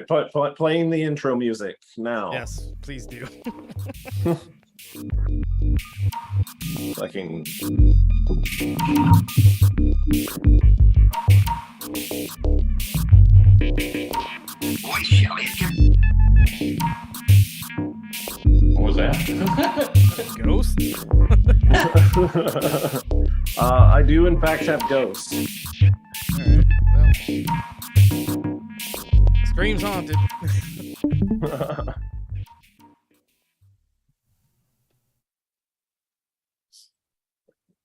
Playing the intro music now. Yes, please do. Fucking. What was that? Ghost? I do in fact have ghosts. Alright, well. Stream's haunted.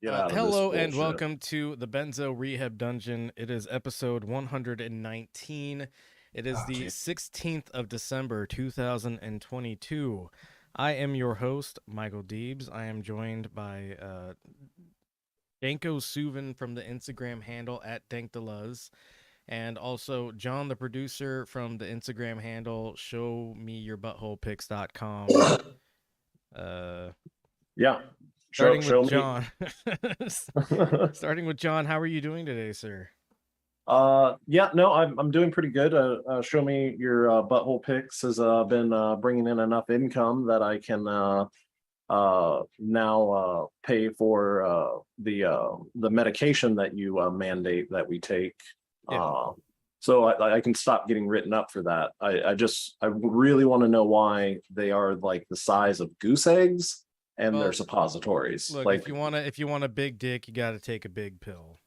Hello and welcome to the Benzo Rehab Dungeon. It is episode 119. It is the 16th of December, 2022. I am your host, Michael Deebs. I am joined by Danko Suvin from the Instagram handle at Dankdeluz, and also John, the producer, from the Instagram handle showmeyourbutholepics.com. Yeah. Starting with John. Starting with John, how are you doing today, sir? Yeah, no, I'm doing pretty good. Show me your butthole pics has been bringing in enough income that I can now pay for the medication that you mandate that we take. Yeah. So I can stop getting written up for that. I really want to know why they are like the size of goose eggs and they're suppositories. Look, like, if you want a big dick, you got to take a big pill.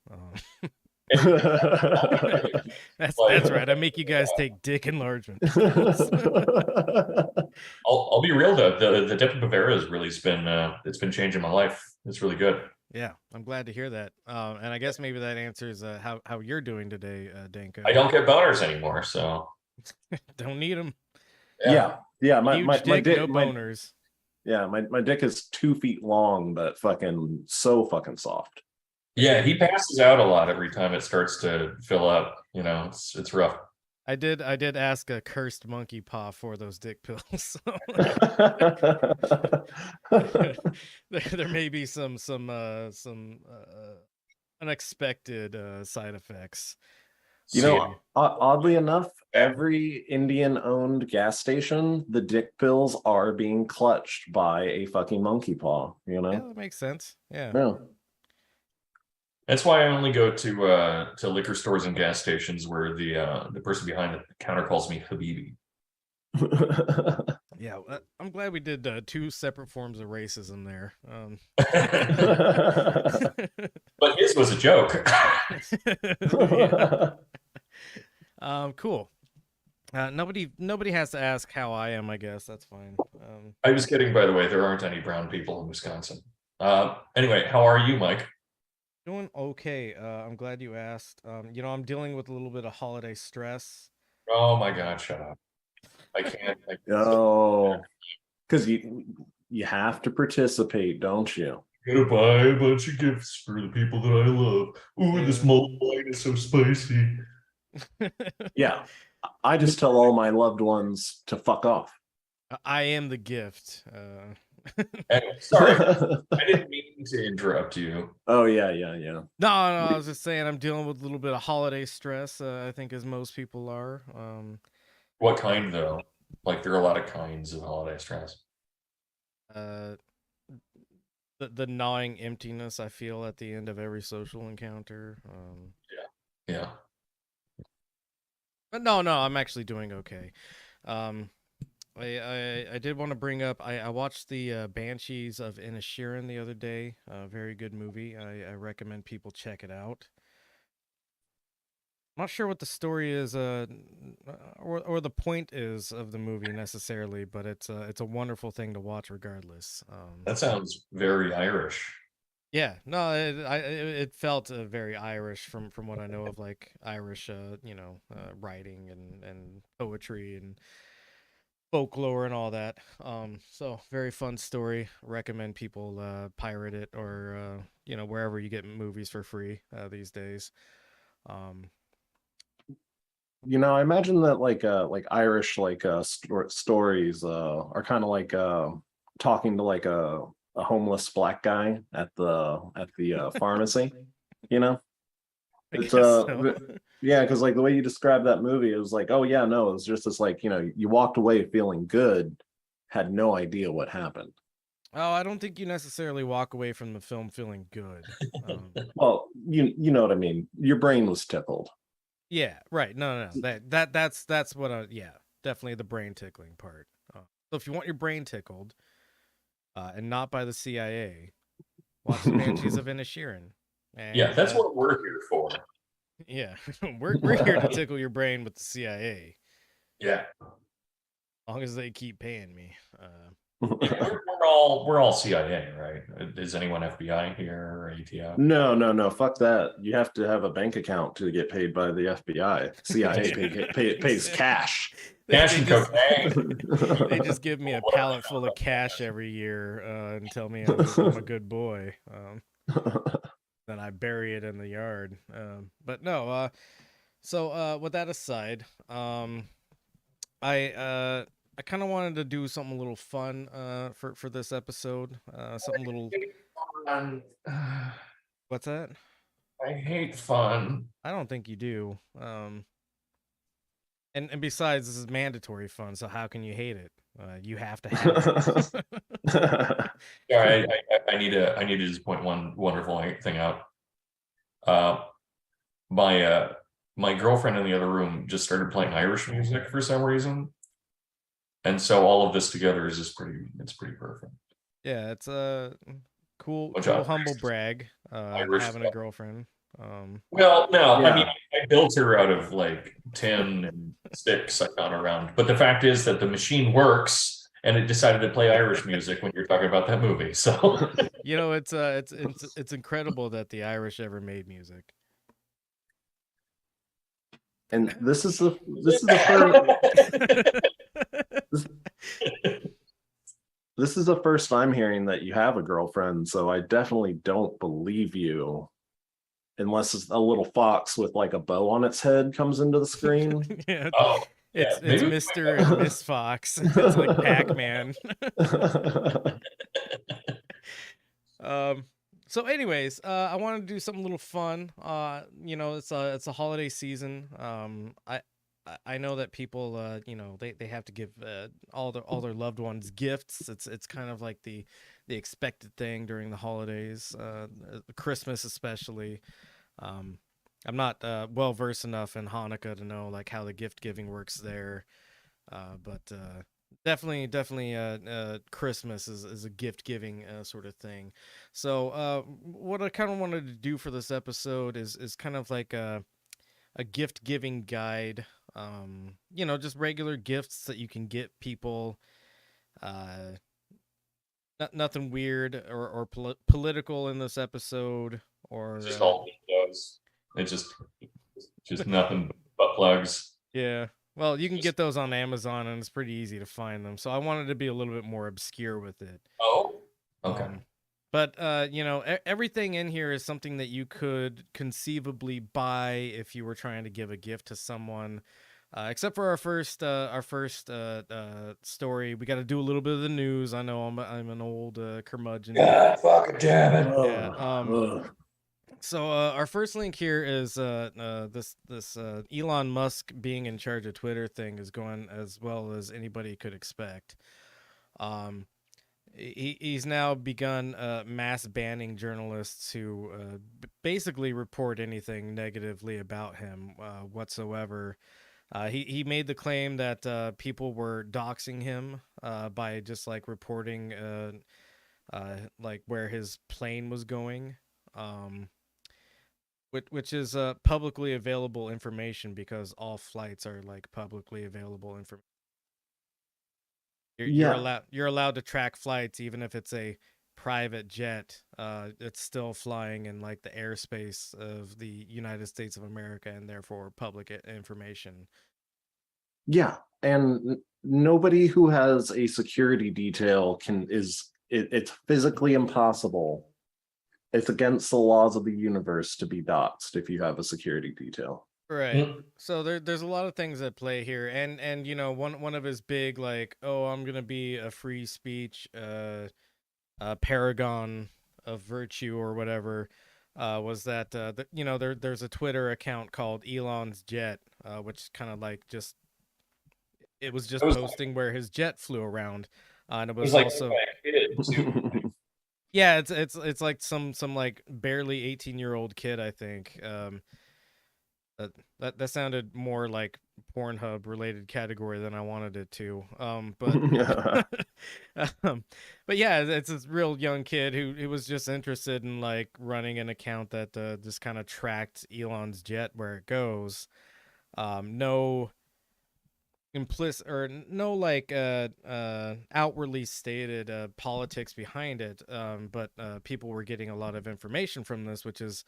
That's right. I make you guys take dick enlargement. I'll be real though. The dip in Bavaria has really been changing my life. It's really good. Yeah, I'm glad to hear that. And I guess maybe that answers how you're doing today, Danko. I don't get boners anymore, so don't need them. Yeah. My dick, no boners. Yeah, my dick is 2 feet long, but fucking so fucking soft. Yeah, he passes out a lot every time it starts to fill up. You know, it's rough. I did ask a cursed monkey paw for those dick pills. So there may be some unexpected side effects. You know, oddly enough, every Indian-owned gas station, the dick pills are being clutched by a fucking monkey paw. You know, yeah, that makes sense. Yeah. That's why I only go to liquor stores and gas stations where the person behind the counter calls me Habibi. Yeah, I'm glad we did 2 separate forms of racism there. But his was a joke. Cool. Nobody has to ask how I am. I guess that's fine. I was kidding, by the way. There aren't any brown people in Wisconsin. Anyway, how are you, Mike? Doing okay. I'm glad you asked. You know, I'm dealing with a little bit of holiday stress. Oh my God, shut up. I can't. Because you have to participate, don't you? Gotta buy a bunch of gifts for the people that I love. Ooh, this mulled wine is so spicy. Yeah, I just tell all my loved ones to fuck off. I am the gift. Sorry, I didn't mean to interrupt you. Oh yeah. No, I was just saying I'm dealing with a little bit of holiday stress. I think as most people are. What kind though? Like there are a lot of kinds of holiday stress. The gnawing emptiness I feel at the end of every social encounter. Yeah. But no, I'm actually doing okay. I did want to bring up, I watched the Banshees of Inisherin the other day. Very good movie. I recommend people check it out. I'm not sure what the story is or the point is of the movie necessarily, but it's a wonderful thing to watch regardless. That sounds very Irish. Yeah, no, it felt very Irish from what I know of, like Irish, writing and poetry and folklore and all that. So very fun story. Recommend people pirate it or wherever you get movies for free these days. You know, I imagine that like Irish stories are kind of like talking to like a homeless black guy at the pharmacy. You know, it's Yeah, because like the way you described that movie, it was like, oh yeah, no, it was just this like, you walked away feeling good, had no idea what happened. Oh, I don't think you necessarily walk away from the film feeling good. Well, you know what I mean. Your brain was tickled. Yeah, right. No. That's what yeah, definitely the brain tickling part. So if you want your brain tickled, and not by the CIA, watch the Banshees of Inisherin. And, Yeah, that's what we're here for. Yeah, we're here to tickle your brain with the CIA. Yeah. As long as they keep paying me. Yeah, we're all CIA, right? Is anyone FBI here or ATF? No. Fuck that. You have to have a bank account to get paid by the FBI. CIA pays cash. Cash and cocaine. They just give me a pallet full of cash every year and tell me I'm a good boy. Then I bury it in the yard. But no. So with that aside, I kind of wanted to do something a little fun for this episode. Something little. What's that? I hate fun. I don't think you do. And besides, this is mandatory fun, so how can you hate it? You have to have it. Yeah, I need to just point one wonderful thing out. My girlfriend in the other room just started playing Irish music for some reason, and so all of this together is just pretty perfect. Yeah, it's a cool humble brag. Having a girlfriend. Well, no, Yeah. I mean, I built her out of like tin and sticks I found around. But the fact is that the machine works, and it decided to play Irish music when you're talking about that movie. So it's incredible that the Irish ever made music. And this is the first this is the first I'm hearing that you have a girlfriend, so I definitely don't believe you. Unless it's a little fox with like a bow on its head comes into the screen. Yeah. Oh, it's Mr. and Miss Fox. It's like Pac-Man. So anyways, I wanted to do something a little fun. It's a holiday season. I know that people they have to give all their loved ones gifts. It's kind of like the expected thing during the holidays, Christmas especially. I'm not well versed enough in Hanukkah to know like how the gift giving works there, but definitely Christmas is a gift giving sort of thing. So what I kind of wanted to do for this episode is kind of like a gift giving guide. Just regular gifts that you can get people. Nothing weird or political in this episode, or just all those. It's just nothing but plugs. Yeah. Well, you can get those on Amazon, and it's pretty easy to find them. So I wanted to be a little bit more obscure with it. Oh, okay. But everything in here is something that you could conceivably buy if you were trying to give a gift to someone. Except for our first story, we got to do a little bit of the news. I know I'm an old curmudgeon. God, fucking damn it. Yeah. So our first link here is this Elon Musk being in charge of Twitter thing is going as well as anybody could expect. He's now begun mass banning journalists who basically report anything negatively about him whatsoever. He made the claim that people were doxing him by just like reporting like where his plane was going. Which is publicly available information because all flights are like publicly available information. You're allowed to track flights even if it's a private jet. It's still flying in like the airspace of the United States of America and therefore public information. Yeah, and nobody who has a security detail it's physically impossible. It's against the laws of the universe to be doxxed if you have a security detail. Right. So there's a lot of things at play here, and one of his big like, oh, I'm gonna be a free speech paragon of virtue or whatever. was that there's a Twitter account called Elon's Jet, which kind of like just it was just posting where his jet flew around, and it was like also by a kid too. yeah, it's like some like barely 18-year-old kid, I think. That sounded more like Pornhub related category than I wanted it to. But yeah, it's this real young kid who was just interested in like running an account that just kind of tracked Elon's jet where it goes. No implicit or no like outwardly stated politics behind it. But people were getting a lot of information from this, which is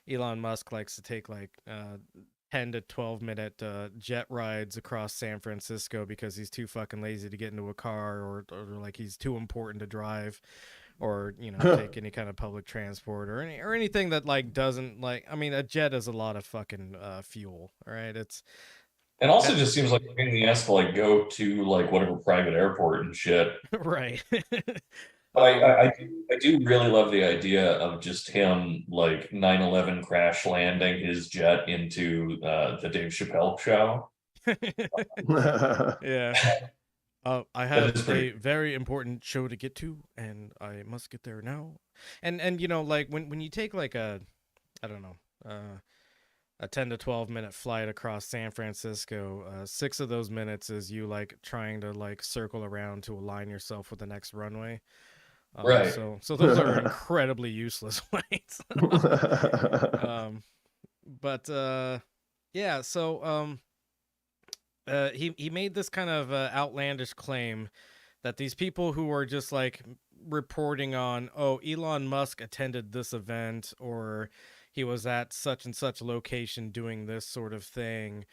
Elon Musk likes to take like 10 to 12 minute jet rides across San Francisco because he's too fucking lazy to get into a car, or like he's too important to drive, or take any kind of public transport or anything that like doesn't like. I mean, a jet is a lot of fucking fuel. All right, it's And also just seems like a pain in the ass to like go to like whatever private airport and shit. right. But I do really love the idea of just him like 9/11 crash landing his jet into the Dave Chappelle show. Yeah. I That have is a pretty. very important show to get to, and I must get there now. And like when you take like I don't know, a 10 to 12 minute flight across San Francisco, 6 of those minutes is you like trying to like circle around to align yourself with the next runway. Right. So those are incredibly useless flights. But yeah, so he made this kind of outlandish claim that these people who were just like reporting on, oh, Elon Musk attended this event, or he was at such and such location doing this sort of thing.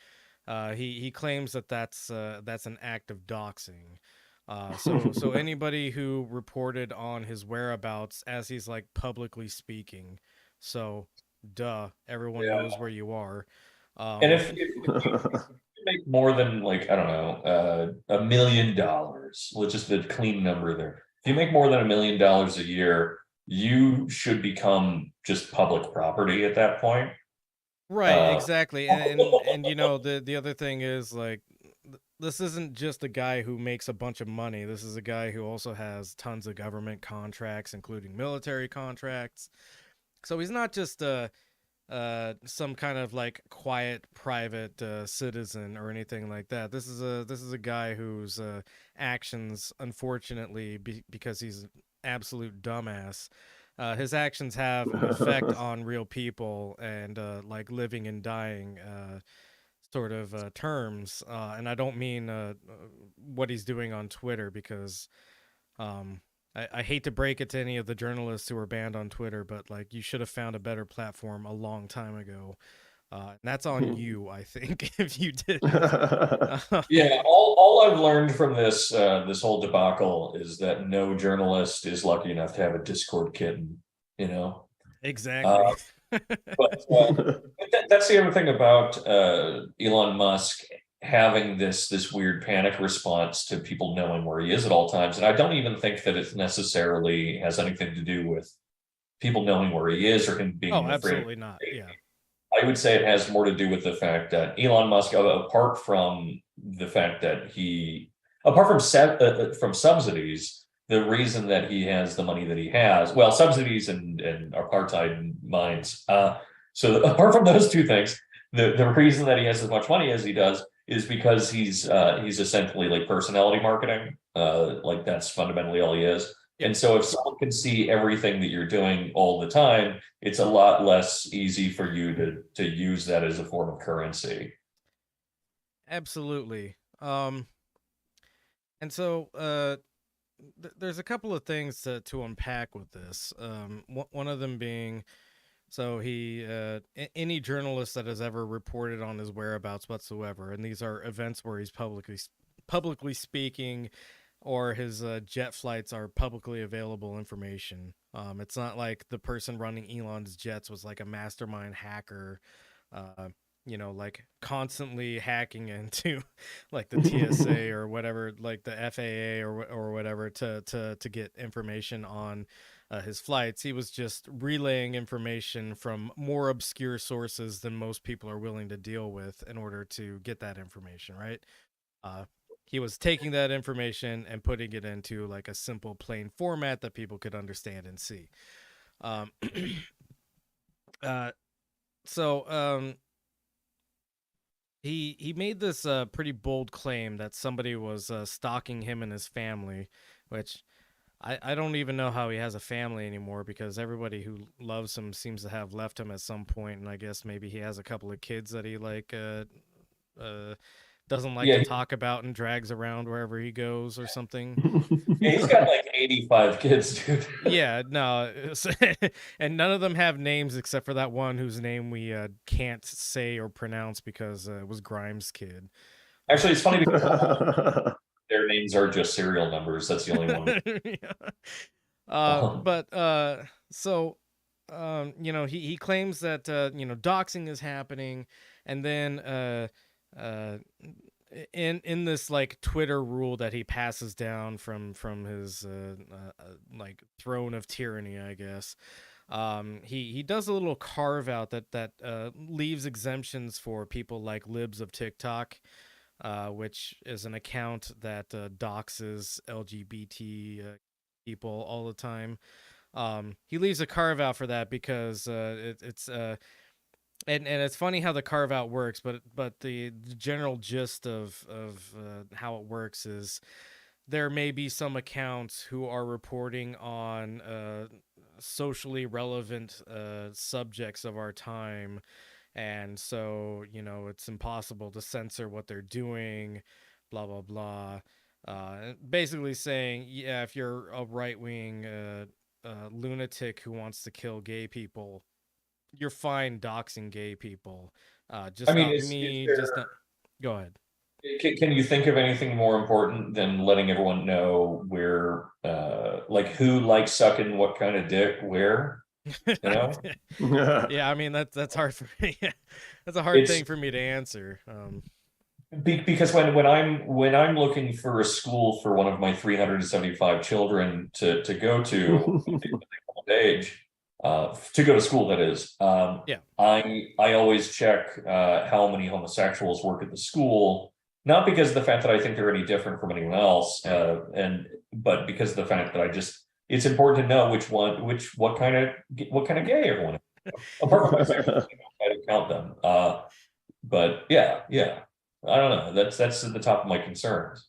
He claims that that's an act of doxing. So anybody who reported on his whereabouts as he's like publicly speaking, so duh, everyone Yeah. knows where you are. And if you make more than like, I don't know, $1 million, let's just a clean number there. If you make more than $1 million a year, you should become just public property at that point. Right, exactly. And the other thing is like this isn't just a guy who makes a bunch of money. This is a guy who also has tons of government contracts, including military contracts. So he's not just some kind of like quiet private citizen or anything like that. This is a guy whose actions, unfortunately, because he's an absolute dumbass, his actions have an effect on real people and like living and dying sort of terms. And I don't mean what he's doing on Twitter, because I hate to break it to any of the journalists who are banned on Twitter, but like you should have found a better platform a long time ago. And that's on you, I think, if you did. Yeah, all I've learned from this this whole debacle is that no journalist is lucky enough to have a Discord kitten, you know. Exactly. But that's the other thing about Elon Musk having this weird panic response to people knowing where he is at all times. And I don't even think that it necessarily has anything to do with people knowing where he is or him being Oh, afraid. absolutely not. Yeah. I would say it has more to do with the fact that Elon Musk, apart from the fact that apart from subsidies, the reason that he has the money that he has, well, subsidies and apartheid mines. So apart from those two things, the reason that he has as much money as he does is because he's essentially like personality marketing. Like that's fundamentally all he is. And so if someone can see everything that you're doing all the time, it's a lot less easy for you to use that as a form of currency. Absolutely. And so there's a couple of things to unpack with this. One of them being, so he any journalist that has ever reported on his whereabouts whatsoever, and these are events where he's publicly speaking, or his jet flights are publicly available information. It's not like the person running Elon's jets was like a mastermind hacker, like constantly hacking into like the TSA or whatever, like the FAA or whatever to get information on his flights. He was just relaying information from more obscure sources than most people are willing to deal with in order to get that information, right? He was taking that information and putting it into like a simple, plain format that people could understand and see. Um, so he made this pretty bold claim that somebody was stalking him and his family, which I don't even know how he has a family anymore, because everybody who loves him seems to have left him at some point, and I guess maybe he has a couple of kids that he doesn't like Yeah, to talk about and drags around wherever he goes or something. he's got like 85 kids, dude. Yeah, no, and none of them have names except for that one whose name we can't say or pronounce because it was Grimes' kid. Actually, it's funny because their names are just serial numbers. That's the only one. Yeah. So he claims that doxing is happening, and then in this like Twitter rule that he passes down from his like throne of tyranny, I guess. He does a little carve out that leaves exemptions for people like Libs of TikTok, which is an account that doxes LGBT people all the time. He leaves a carve out for that because it's and it's funny how the carve out works, but the general gist of how it works is there may be some accounts who are reporting on socially relevant subjects of our time, and so it's impossible to censor what they're doing, blah blah blah. Basically saying, yeah, if you're a right-wing lunatic who wants to kill gay people, you're fine doxing gay people. Just I mean, not is me. there, Just not. Go ahead. can you think of anything more important than letting everyone know where, like who likes sucking what kind of dick where? You know, Yeah, I mean that's hard for me. That's a hard thing for me to answer. Because when I'm looking for a school for one of my 375 children to go to when they come of age, to go to school, that is, Yeah. I always check how many homosexuals work at the school, not because of the fact that I think they're any different from anyone else, but because of the fact that it's important to know what kind of gay everyone is. Apart from homosexuals, I don't count them. But yeah. I don't know. That's at the top of my concerns.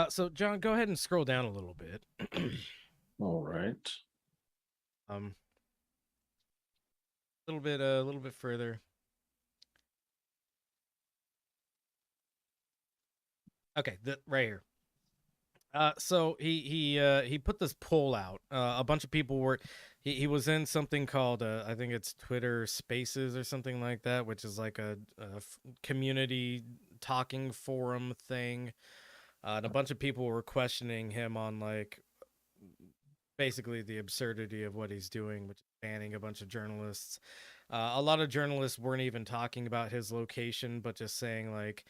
So John, go ahead and scroll down a little bit. All right. A little bit further. Okay, right here. So he put this poll out. A bunch of people were. He was in something called I think it's Twitter Spaces or something like that, which is like a community talking forum thing. And a bunch of people were questioning him on like basically the absurdity of what he's doing, which is banning a bunch of journalists. A lot of journalists weren't even talking about his location, but just saying like,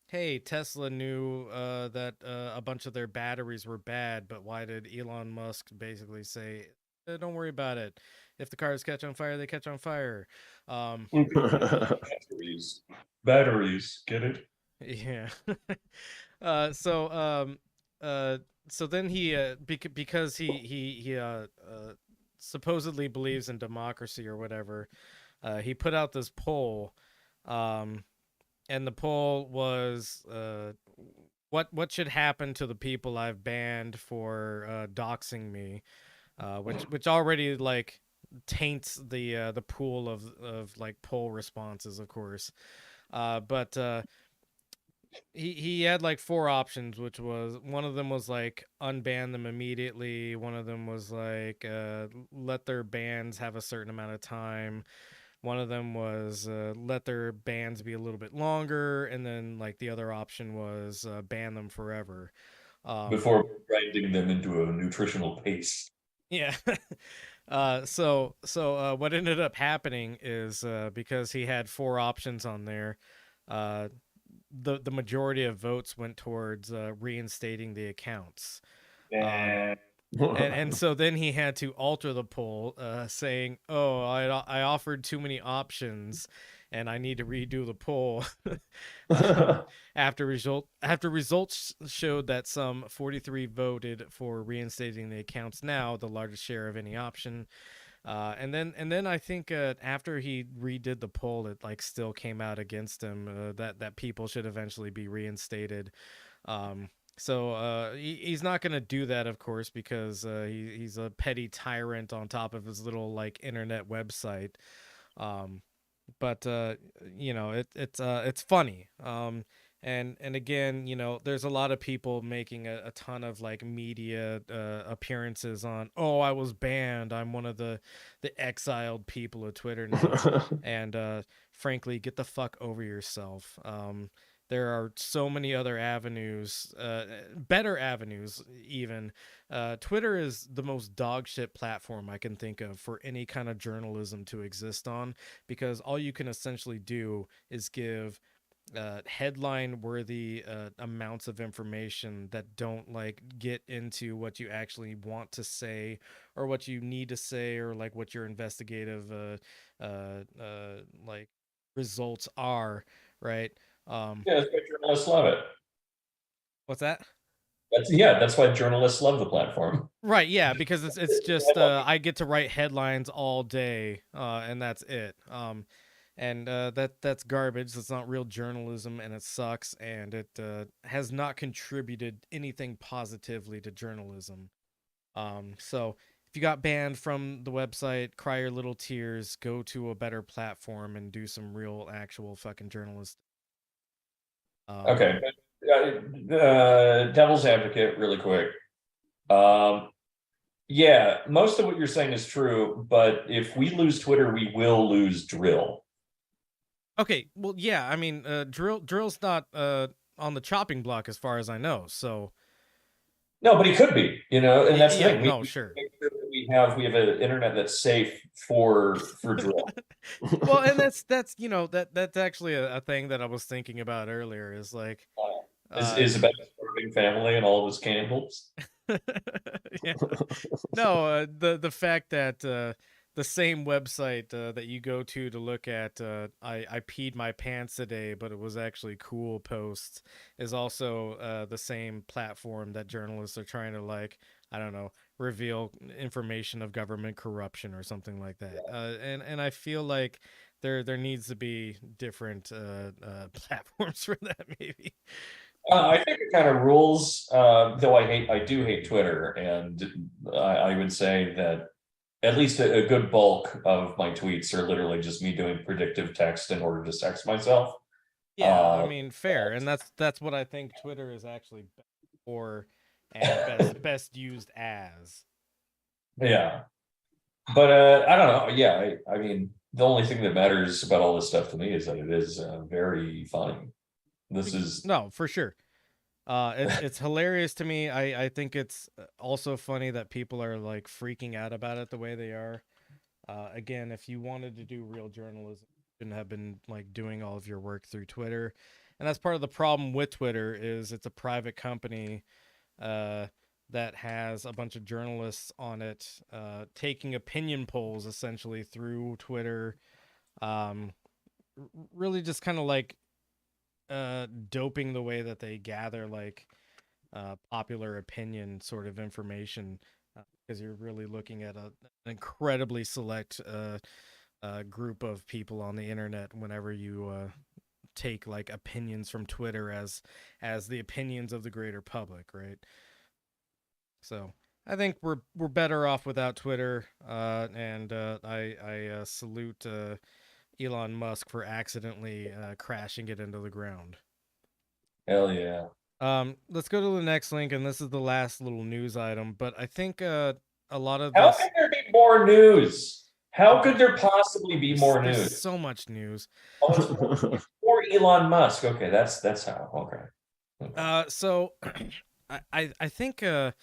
hey, Tesla knew that a bunch of their batteries were bad, but why did Elon Musk basically say, don't worry about it. If the cars catch on fire, they catch on fire. Batteries, get it? Yeah. So then he because he supposedly believes in democracy or whatever, he put out this poll, and the poll was what should happen to the people I've banned for doxing me, which already like taints the pool of like poll responses, of course. But he had like four options, which was one of them was like unban them immediately. One of them was like let their bans have a certain amount of time. One of them was let their bans be a little bit longer, and then like the other option was ban them forever. Before grinding them into a nutritional paste. Yeah. So what ended up happening is because he had four options on there, the majority of votes went towards reinstating the accounts. and so then he had to alter the poll, saying, "Oh, I offered too many options, and I need to redo the poll." um, after results showed that some 43 voted for reinstating the accounts now, the largest share of any option. And then I think after he redid the poll, it like still came out against him, that people should eventually be reinstated. So he's not going to do that, of course, because he's a petty tyrant on top of his little like internet website. Um, but it's funny. And again, there's a lot of people making a ton of like media appearances on, oh, I was banned, I'm one of the exiled people of Twitter now. And frankly, get the fuck over yourself. There are so many other avenues, better avenues even. Twitter is the most dog shit platform I can think of for any kind of journalism to exist on, because all you can essentially do is give headline worthy amounts of information that don't like get into what you actually want to say or what you need to say, or like what your investigative like results are, right? Yeah, that's why journalists love it. What's that? That's why journalists love the platform. Right, yeah, because it's just I get to write headlines all day, and that's it. And that's garbage. It's not real journalism, and it sucks, and it has not contributed anything positively to journalism. So if you got banned from the website, cry your little tears, go to a better platform and do some real, actual fucking journalism. Okay, devil's advocate, really quick. Yeah, most of what you're saying is true, but if we lose Twitter, we will lose Drill. Okay, well, yeah, I mean, Drill's not on the chopping block as far as I know, so. No, but he could be, and that's the Yeah, thing. no, sure. We have an internet that's safe for Drill. Well, and that's that's actually a thing that I was thinking about earlier, is like Is about his starving family and all of his candles. yeah. No, the fact that the same website that you go to look at I peed my pants today, but it was actually cool posts, is also the same platform that journalists are trying to, like, I don't know, reveal information of government corruption or something like that. And I feel like there needs to be different platforms for that, maybe. I think it kind of rules, though I do hate Twitter, and I would say that at least a good bulk of my tweets are literally just me doing predictive text in order to sex myself. Yeah, I mean, fair, and that's what I think Twitter is actually best for, and best used as. Yeah, but I don't know. Yeah, I mean, the only thing that matters about all this stuff to me is that it is very funny. This is No, for sure. It's hilarious to me. I think it's also funny that people are like freaking out about it the way they are. Again, if you wanted to do real journalism, you shouldn't have been like doing all of your work through Twitter. And that's part of the problem with Twitter, is it's a private company uh, that has a bunch of journalists on it, taking opinion polls essentially through Twitter. Um, really just kind of like doping the way that they gather like popular opinion sort of information, because you're really looking at an incredibly select group of people on the internet whenever you take like opinions from Twitter as the opinions of the greater public, right? So I think we're better off without Twitter, and I salute Elon Musk for accidentally crashing it into the ground. hell yeah. Let's go to the next link, and this is the last little news item. But I think a lot of How this. could there be more news? How could there possibly be more There's news? so much news. Oh, more Elon Musk. Okay, that's how. Okay. So I think part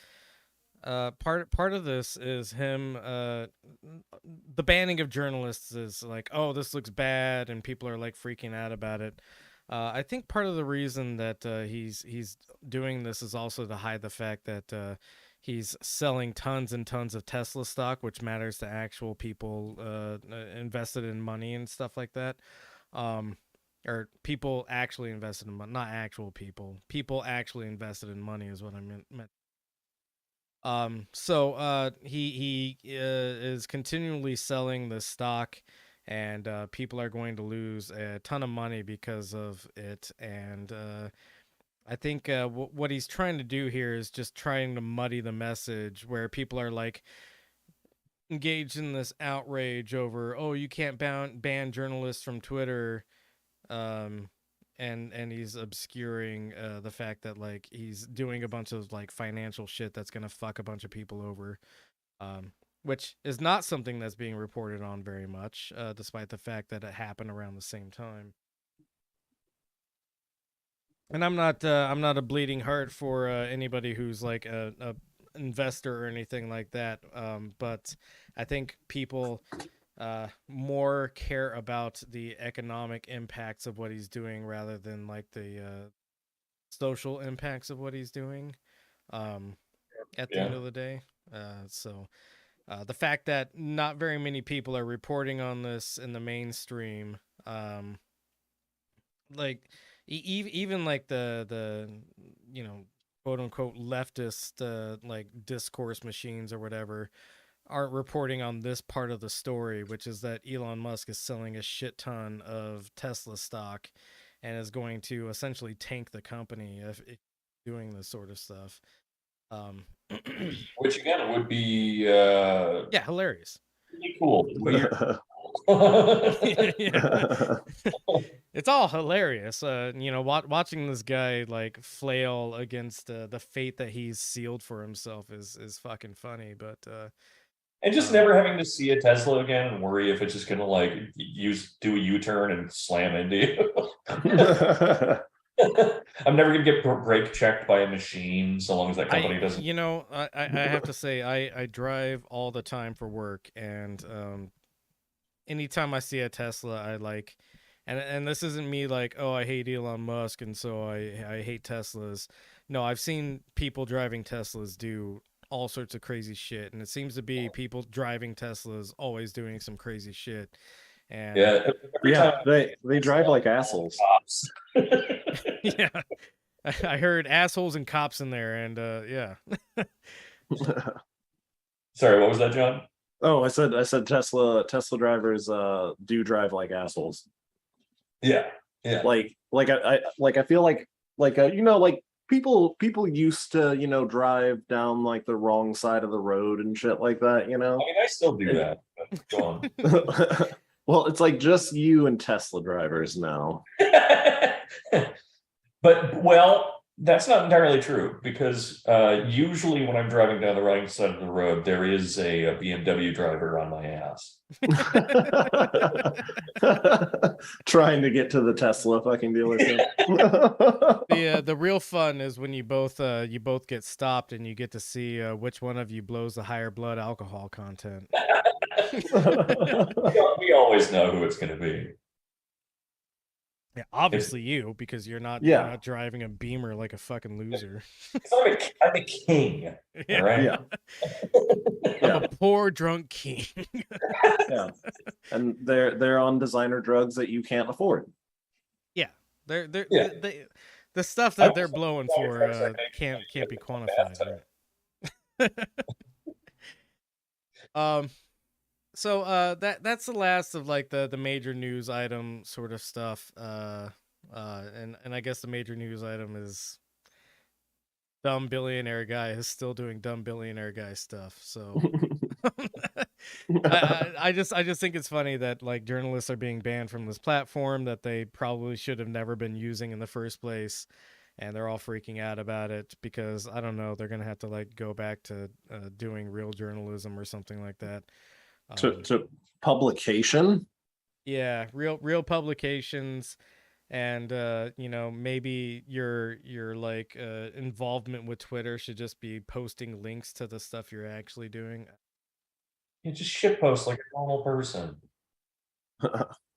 of this is him the banning of journalists is like, oh, this looks bad, and people are like freaking out about it. I think part of the reason that he's doing this is also to hide the fact that he's selling tons and tons of Tesla stock, which matters to actual people invested in money and stuff like that. Or people actually invested in money, not actual people. People actually invested in money is what I meant. So he is continually selling the stock, and people are going to lose a ton of money because of it. And I think what he's trying to do here is just trying to muddy the message, where people are like engaged in this outrage over, oh, you can't ban journalists from Twitter, and he's obscuring the fact that like he's doing a bunch of like financial shit that's gonna fuck a bunch of people over, which is not something that's being reported on very much, despite the fact that it happened around the same time. And I'm not a bleeding heart for anybody who's like a investor or anything like that, but I think people more care about the economic impacts of what he's doing rather than like the social impacts of what he's doing at the end of the day. So the fact that not very many people are reporting on this in the mainstream, like even like the you know, quote unquote leftist like discourse machines or whatever, aren't reporting on this part of the story, which is that Elon Musk is selling a shit ton of Tesla stock and is going to essentially tank the company if doing this sort of stuff. Which again would be yeah, hilarious. really cool. Weird. Yeah. It's all hilarious. You know, watching this guy like flail against the fate that he's sealed for himself is fucking funny. But and just never having to see a Tesla again and worry if it's just gonna like do a U-turn and slam into you. I'm never gonna get brake checked by a machine so long as that company doesn't. You know, I have to say I drive all the time for work, and anytime I see a Tesla, I like, and this isn't me like, oh, I hate Elon Musk and so I hate Teslas. No, I've seen people driving Teslas do all sorts of crazy shit, and it seems to be people driving Teslas always doing some crazy shit. And yeah, they drive like assholes. yeah, I heard assholes and cops in there, and yeah. Sorry, what was that, John? Oh, I said Tesla drivers do drive like assholes. Yeah. Like I feel like you know, like people used to, you know, drive down like the wrong side of the road and shit like that, you know. I mean, I still do that. Go on. Well, it's like just you and Tesla drivers now. But well, that's not entirely true, because usually when I'm driving down the right side of the road, there is a BMW driver on my ass. Trying to get to the Tesla fucking dealership. The real fun is when you both get stopped and you get to see which one of you blows the higher blood alcohol content. We always know who it's going to be. Yeah, obviously you, because you're not driving a Beamer like a fucking loser. I'm a king. Yeah. Right? Yeah. I'm a poor drunk king. Yeah. And they're on designer drugs that you can't afford. Yeah. The stuff that they're blowing for can't be quantified, right? So that's the last of like the major news item sort of stuff. And I guess the major news item is dumb billionaire guy is still doing dumb billionaire guy stuff. So I just think it's funny that like journalists are being banned from this platform that they probably should have never been using in the first place, and they're all freaking out about it because I don't know, they're gonna have to like go back to doing real journalism or something like that. To publication. Yeah, real publications. And you know, maybe your like involvement with Twitter should just be posting links to the stuff you're actually doing. You just shitpost like a normal person.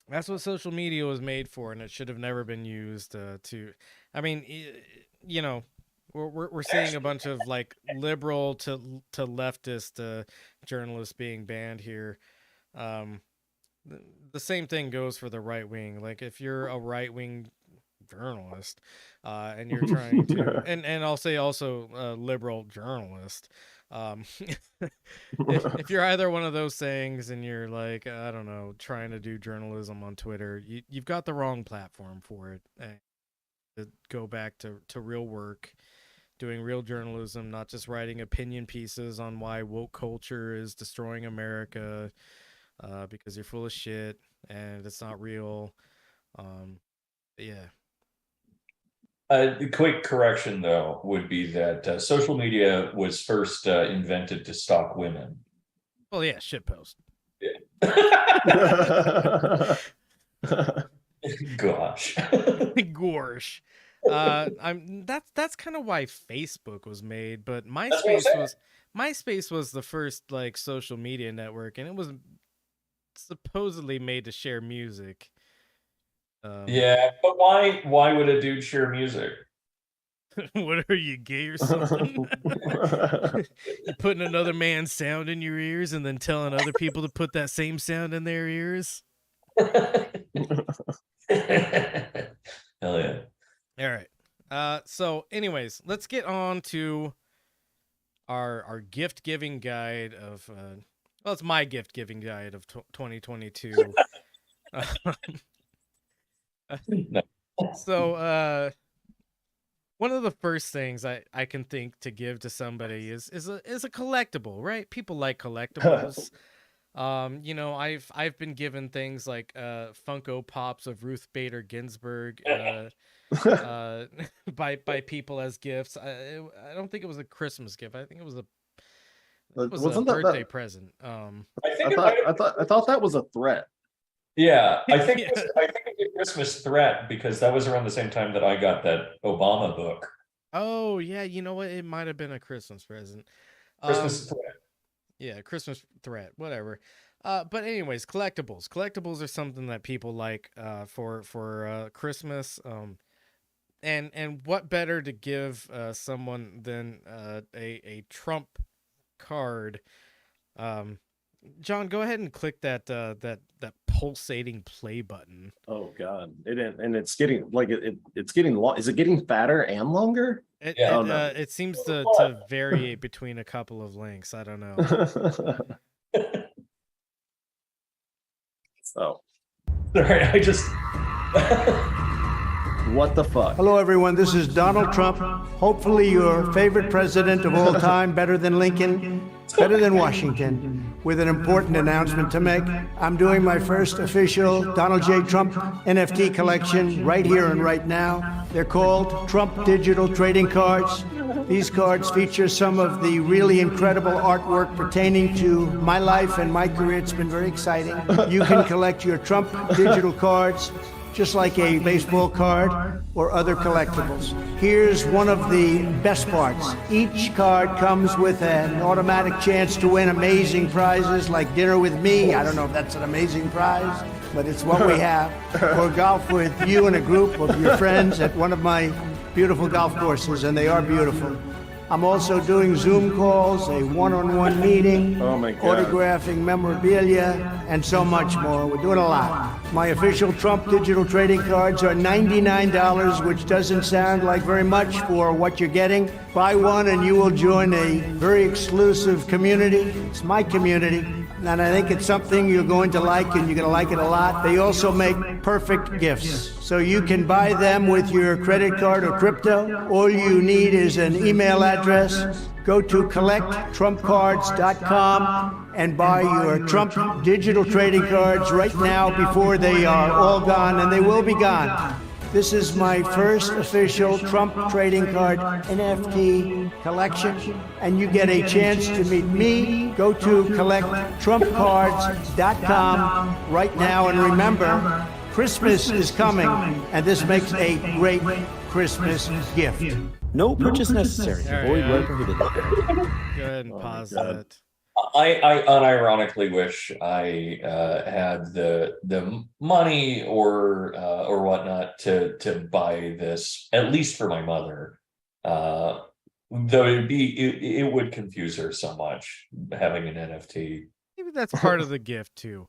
That's what social media was made for, and it should have never been used to. I mean, you know, we're seeing a bunch of like liberal to leftist journalists being banned here. The same thing goes for the right wing. Like if you're a right wing journalist, and you're trying to, and I'll say also liberal journalist. If you're either one of those things and you're like, I don't know, trying to do journalism on Twitter, you've got the wrong platform for it. And to go back to real work, doing real journalism, not just writing opinion pieces on why woke culture is destroying America, because you're full of shit and it's not real. Yeah. The quick correction, though, would be that social media was first invented to stalk women. Well, yeah, shitpost. Yeah. Gosh. Gorsh. That's kind of why Facebook was made, but MySpace was the first like social media network, and it was supposedly made to share music. Yeah, but why would a dude share music? What are you, gay or something? You putting another man's sound in your ears and then telling other people to put that same sound in their ears? Hell yeah. All right. So anyways, let's get on to our gift giving guide of well, it's my gift giving guide of 2022. No. So one of the first things I can think to give to somebody is a collectible, right? People like collectibles. You know, I've been given things like Funko Pops of Ruth Bader Ginsburg by people as gifts. I don't think it was a Christmas gift. I think it was a birthday present. I thought that was a threat. Yeah, I think it's a Christmas threat because that was around the same time that I got that Obama book. Oh yeah, you know what? It might have been a Christmas present. Christmas threat. Yeah, Christmas threat, whatever. But anyways, collectibles. Collectibles are something that people like for Christmas. And what better to give someone than a Trump card? John, go ahead and click that pulsating play button. Oh God! It's getting like it's getting long. Is it getting fatter and longer? It seems to vary between a couple of links. I don't know. Oh, sorry, I just. What the fuck? Hello, everyone. This is Donald Trump. Hopefully, your favorite president of all time, better than Lincoln, better than Washington, with an important announcement to make. I'm doing my first official Donald J. Trump NFT collection right here and right now. They're called Trump Digital Trading Cards. These cards feature some of the really incredible artwork pertaining to my life and my career. It's been very exciting. You can collect your Trump digital cards just like a baseball card or other collectibles. Here's one of the best parts. Each card comes with an automatic chance to win amazing prizes like dinner with me. I don't know if that's an amazing prize, but it's what we have. Or golf with you and a group of your friends at one of my beautiful golf courses, and they are beautiful. I'm also doing Zoom calls, a one-on-one meeting, Oh my God. autographing memorabilia, and so much more. We're doing a lot. My official Trump digital trading cards are $99, which doesn't sound like very much for what you're getting. Buy one and you will join a very exclusive community. It's my community, and I think it's something you're going to like, and you're going to like it a lot. They also make perfect gifts. So you can buy them with your credit card or crypto. All you need is an email address. Go to collecttrumpcards.com and buy your Trump digital trading cards right now before they are all gone, and they will be gone. This is my first official Trump trading card NFT collection, and you get a chance to meet me. Go to collecttrumpcards.com right now, and remember, Christmas is coming, and this makes a great Christmas gift. No purchase necessary. All Avoid right, where prohibited. Go ahead and pause God. that. I unironically wish I had the money or whatnot to buy this, at least for my mother. Though it would confuse her so much having an NFT. Maybe that's part of the gift too.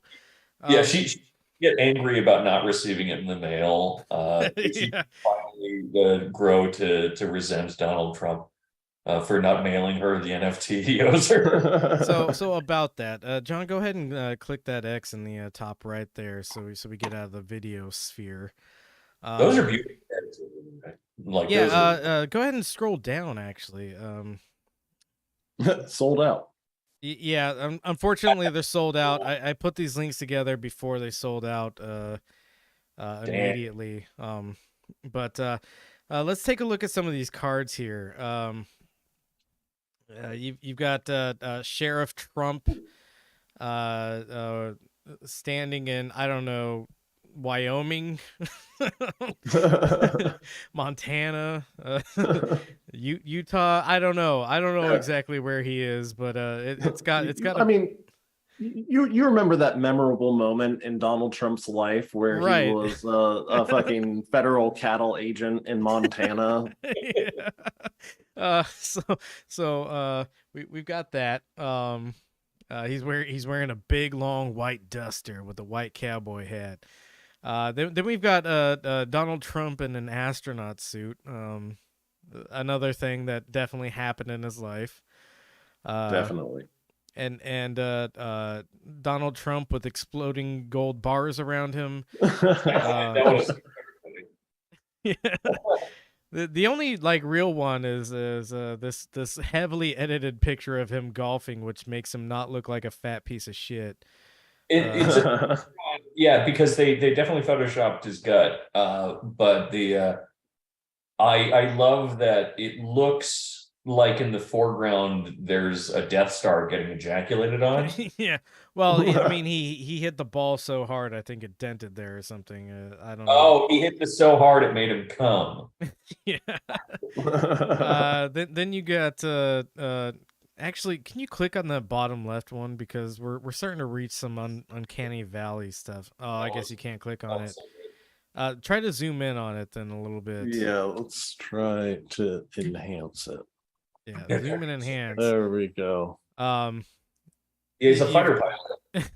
Yeah, she get angry about not receiving it in the mail. She Yeah. finally grow to resent Donald Trump for not mailing her the NFT he owes her. So about that, John, go ahead and click that X in the top right there, so we get out of the video sphere. Those are beautiful. Like Yeah, those are... go ahead and scroll down. Actually, Sold out. yeah. Unfortunately, they're sold out. I put these links together before they sold out immediately. But let's take a look at some of these cards here. You've got Sheriff Trump standing in, I don't know, Wyoming, Montana, Utah. I don't know exactly where he is, but it's got. I mean, you remember that memorable moment in Donald Trump's life where right. he was a fucking federal cattle agent in Montana. Yeah. We've got that. He's wearing a big long white duster with a white cowboy hat. Then we've got Donald Trump in an astronaut suit. Another thing that definitely happened in his life. Definitely. And Donald Trump with exploding gold bars around him. That was... Yeah. The only like real one is this heavily edited picture of him golfing, which makes him not look like a fat piece of shit. Yeah, because they definitely photoshopped his gut. But I love that it looks like in the foreground there's a Death Star getting ejaculated on. Yeah. Well, I mean, he hit the ball so hard, I think it dented there or something. I don't know. Oh, he hit this so hard it made him come. Yeah. Then you got actually, can you click on the bottom left one, because we're starting to reach some uncanny valley stuff. Oh, I guess you can't click on it. Try to zoom in on it then a little bit. Yeah, let's try to enhance it. Yeah, zoom and enhance. There we go. He's a fighter pilot.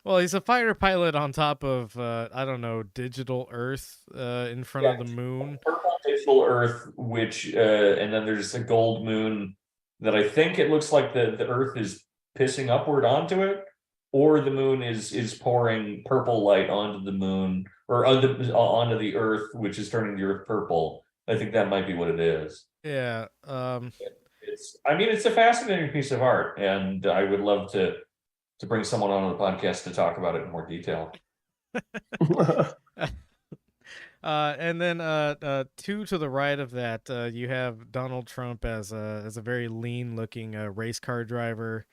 Well, he's a fighter pilot on top of I don't know, digital Earth in front of the moon. Purple digital Earth, which and then there's a gold moon that I think it looks like the Earth is pissing upward onto it, or the moon is pouring purple light onto the moon, or onto the Earth, which is turning the Earth purple. I think that might be what it is. Yeah. It's a fascinating piece of art, and I would love to bring someone on the podcast to talk about it in more detail. And then two to the right of that, you have Donald Trump as a very lean looking race car driver.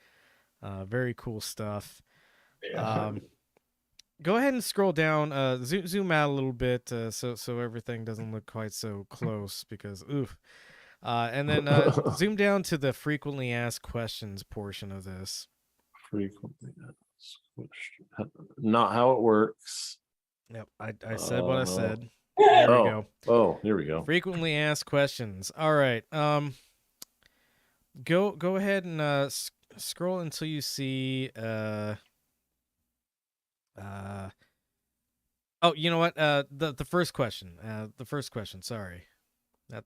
Very cool stuff. Yeah. Go ahead and scroll down, zoom out a little bit, so everything doesn't look quite so close, because oof. And then zoom down to the frequently asked questions portion of this. Frequently asked questions. Not how it works. Yep, I said what I said. There we go. Oh, here we go. Frequently asked questions. All right. Go ahead and scroll until you see oh, you know what? The first question. The first question, sorry.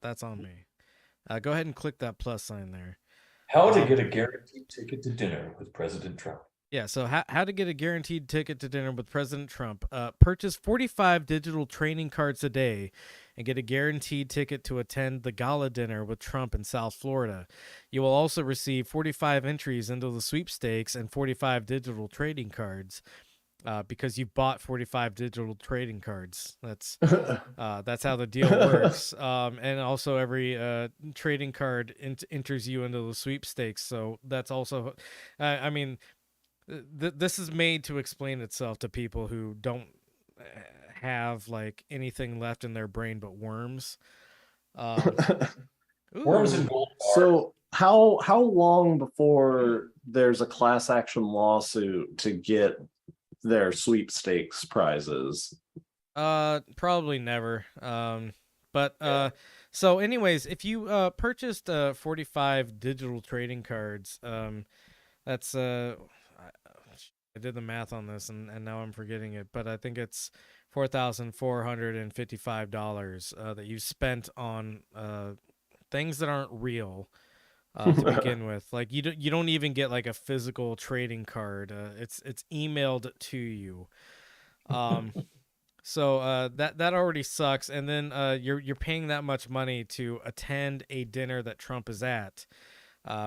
That's on me. Go ahead and click that plus sign there. How to get a guaranteed ticket to dinner with President Trump. Yeah, so how to get a guaranteed ticket to dinner with President Trump. Purchase 45 digital trading cards a day and get a guaranteed ticket to attend the gala dinner with Trump in South Florida. You will also receive 45 entries into the sweepstakes and 45 digital trading cards. Because you bought 45 digital trading cards. That's how the deal works. And also every trading card enters you into the sweepstakes. So that's also, I mean, this is made to explain itself to people who don't have like anything left in their brain but worms. Worms and gold. So how long before there's a class action lawsuit to get their sweepstakes prizes? Probably never. But So, anyways, if you purchased 45 digital trading cards, that's I did the math on this and now I'm forgetting it, but I think it's $4,455 that you spent on things that aren't real to begin with. Like you don't even get like a physical trading card. It's emailed to you. So that already sucks, and then you're paying that much money to attend a dinner that Trump is at,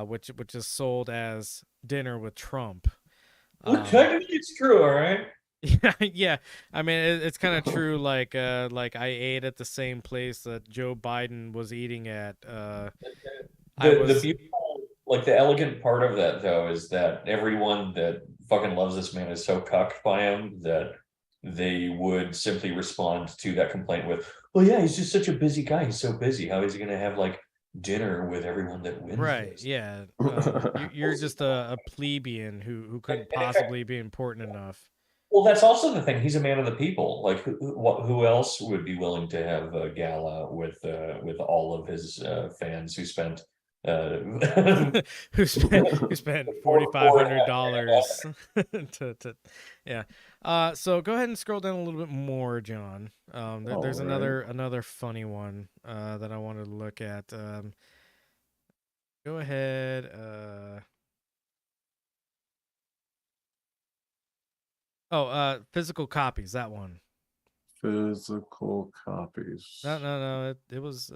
which is sold as dinner with Trump. Well, technically, it's true, all right. Yeah. I mean, it's kind of true. Like I ate at the same place that Joe Biden was eating at. The beautiful, like the elegant part of that though is that everyone that fucking loves this man is so cucked by him that they would simply respond to that complaint with, "Well, yeah, he's just such a busy guy. He's so busy. How is he gonna have like dinner with everyone that wins?" Right. This?" Yeah. You're just a plebeian who couldn't possibly be important enough. Well, that's also the thing. He's a man of the people. Like, who else would be willing to have a gala with all of his fans who spent who spent $4,500 to yeah. So go ahead and scroll down a little bit more, John. There's another funny one that I wanted to look at. Go ahead. Physical copies. That one. Physical copies. No. It was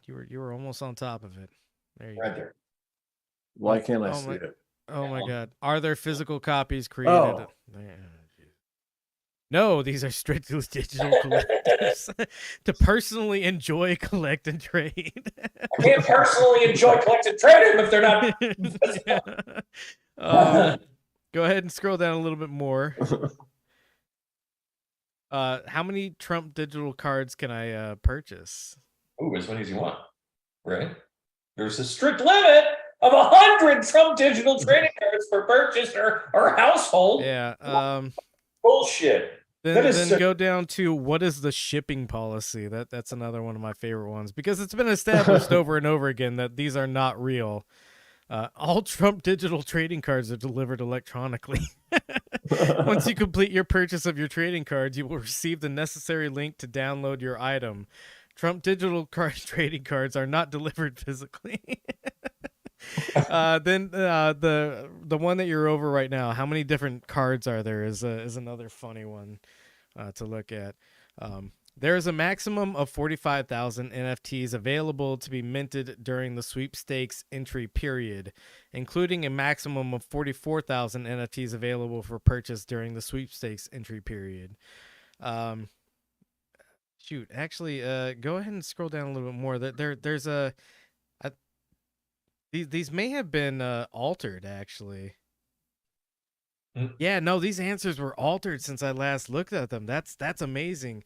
you were almost on top of it. There you right go. there. Why can't I see it? Oh my God! Are there physical copies created? No, these are strictly digital collectors to personally enjoy, collect, and trade. I can't personally enjoy, collect, and trade them if they're not. Go ahead and scroll down a little bit more. How many Trump digital cards can I purchase? Ooh, as many as you want, right? There's a strict limit of 100 Trump digital trading cards per purchase or household. Yeah. Bullshit. Then go down to what is the shipping policy? That's another one of my favorite ones because it's been established over and over again that these are not real. All Trump digital trading cards are delivered electronically. Once you complete your purchase of your trading cards, you will receive the necessary link to download your item. Trump digital card trading cards are not delivered physically. Then the one that you're over right now, how many different cards are there is another funny one to look at. There is a maximum of 45,000 NFTs available to be minted during the sweepstakes entry period, including a maximum of 44,000 NFTs available for purchase during the sweepstakes entry period. Shoot, actually, go ahead and scroll down a little bit more. There's these may have been altered, actually. Yeah, no, these answers were altered since I last looked at them. That's amazing.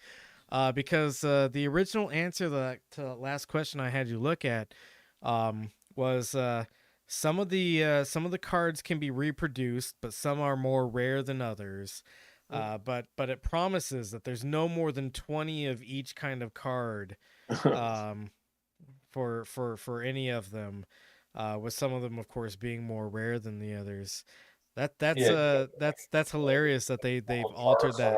Because the original answer to the last question I had you look at was some of the cards can be reproduced, but some are more rare than others. But it promises that there's no more than 20 of each kind of card for any of them, with some of them, of course, being more rare than the others. That's hilarious that they've altered that.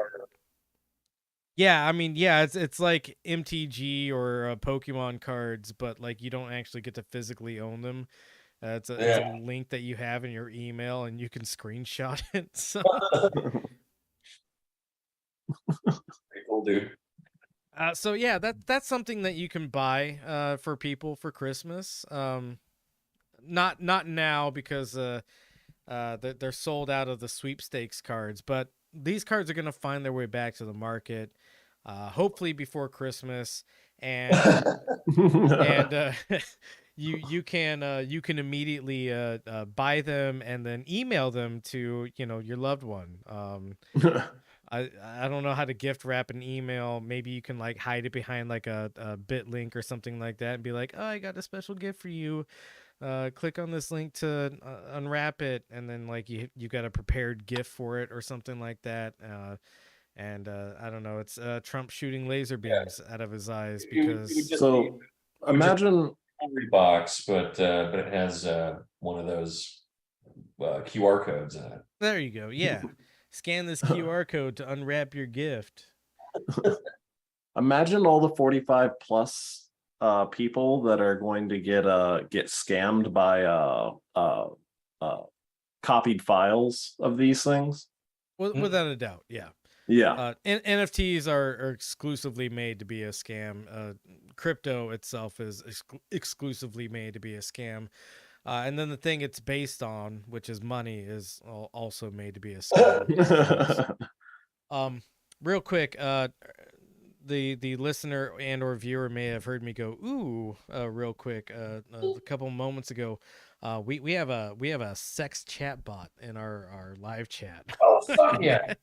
Yeah, I mean, yeah, it's like MTG or Pokemon cards, but like you don't actually get to physically own them. It's a link that you have in your email, and you can screenshot it. So. Pretty cool, dude. So yeah, that's something that you can buy for people for Christmas. Not now because they're sold out of the sweepstakes cards, but these cards are gonna find their way back to the market, hopefully before Christmas, and you can immediately buy them and then email them to your loved one. I don't know how to gift wrap an email. Maybe you can like hide it behind like a bit link or something like that and be like, oh, I got a special gift for you. Click on this link to unwrap it, and then like you got a prepared gift for it or something like that. And I don't know, it's Trump shooting laser beams out of his eyes because Imagine jewelry box, but it has one of those QR codes in it. There you go. Yeah. Scan this QR code to unwrap your gift. imagine all the 45 plus people that are going to get scammed by copied files of these things. Without a doubt, yeah. Yeah. NFTs are exclusively made to be a scam. Crypto itself is exclusively made to be a scam. And then the thing it's based on, which is money, is also made to be a scam. Real quick, the listener and or viewer may have heard me go ooh real quick a couple moments ago. We have a sex chat bot in our live chat. Oh fuck yeah!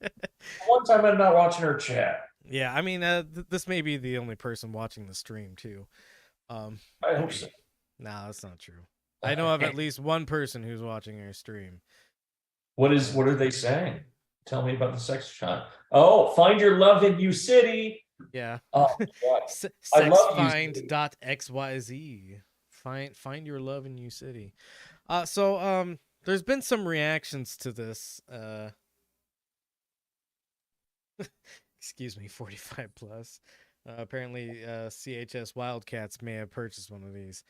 One time I'm not watching her chat. Yeah, I mean this may be the only person watching the stream too. I hope so. Nah, that's not true. I know of at least one person who's watching our stream. What are they saying? Tell me about the sex chat. Oh, find your love in U City. Yeah. Oh, Sexfind.xyz. Find your love in U City. So there's been some reactions to this. Excuse me, 45 plus. Apparently, CHS Wildcats may have purchased one of these.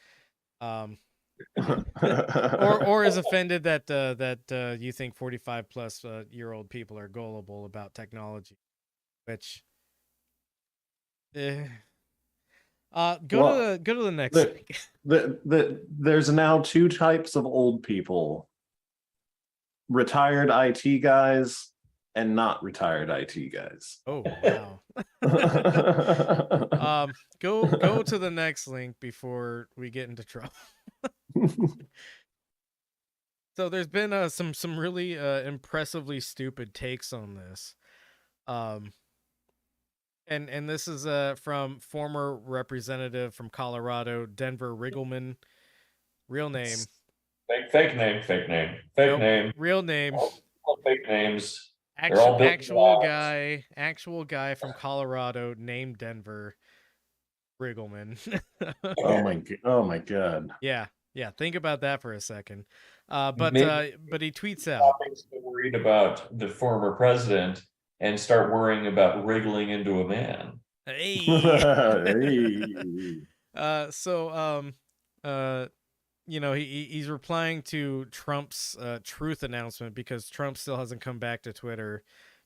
or is offended that you think 45 plus year old people are gullible about technology, which go to the next link. There's now two types of old people: retired IT guys and not retired IT guys. Oh wow. Go to the next link before we get into trouble. So there's been some really impressively stupid takes on this. And this is from former representative from Colorado, Denver Riggleman. Real name. Fake name. Nope. Name. Real name. All fake names. Actual guy from Colorado named Denver Riggleman. Oh my god. Yeah. Think about that for a second. But he tweets out. Worried about the former president and start worrying about wriggling into a man. Hey. He's replying to Trump's truth announcement because Trump still hasn't come back to Twitter,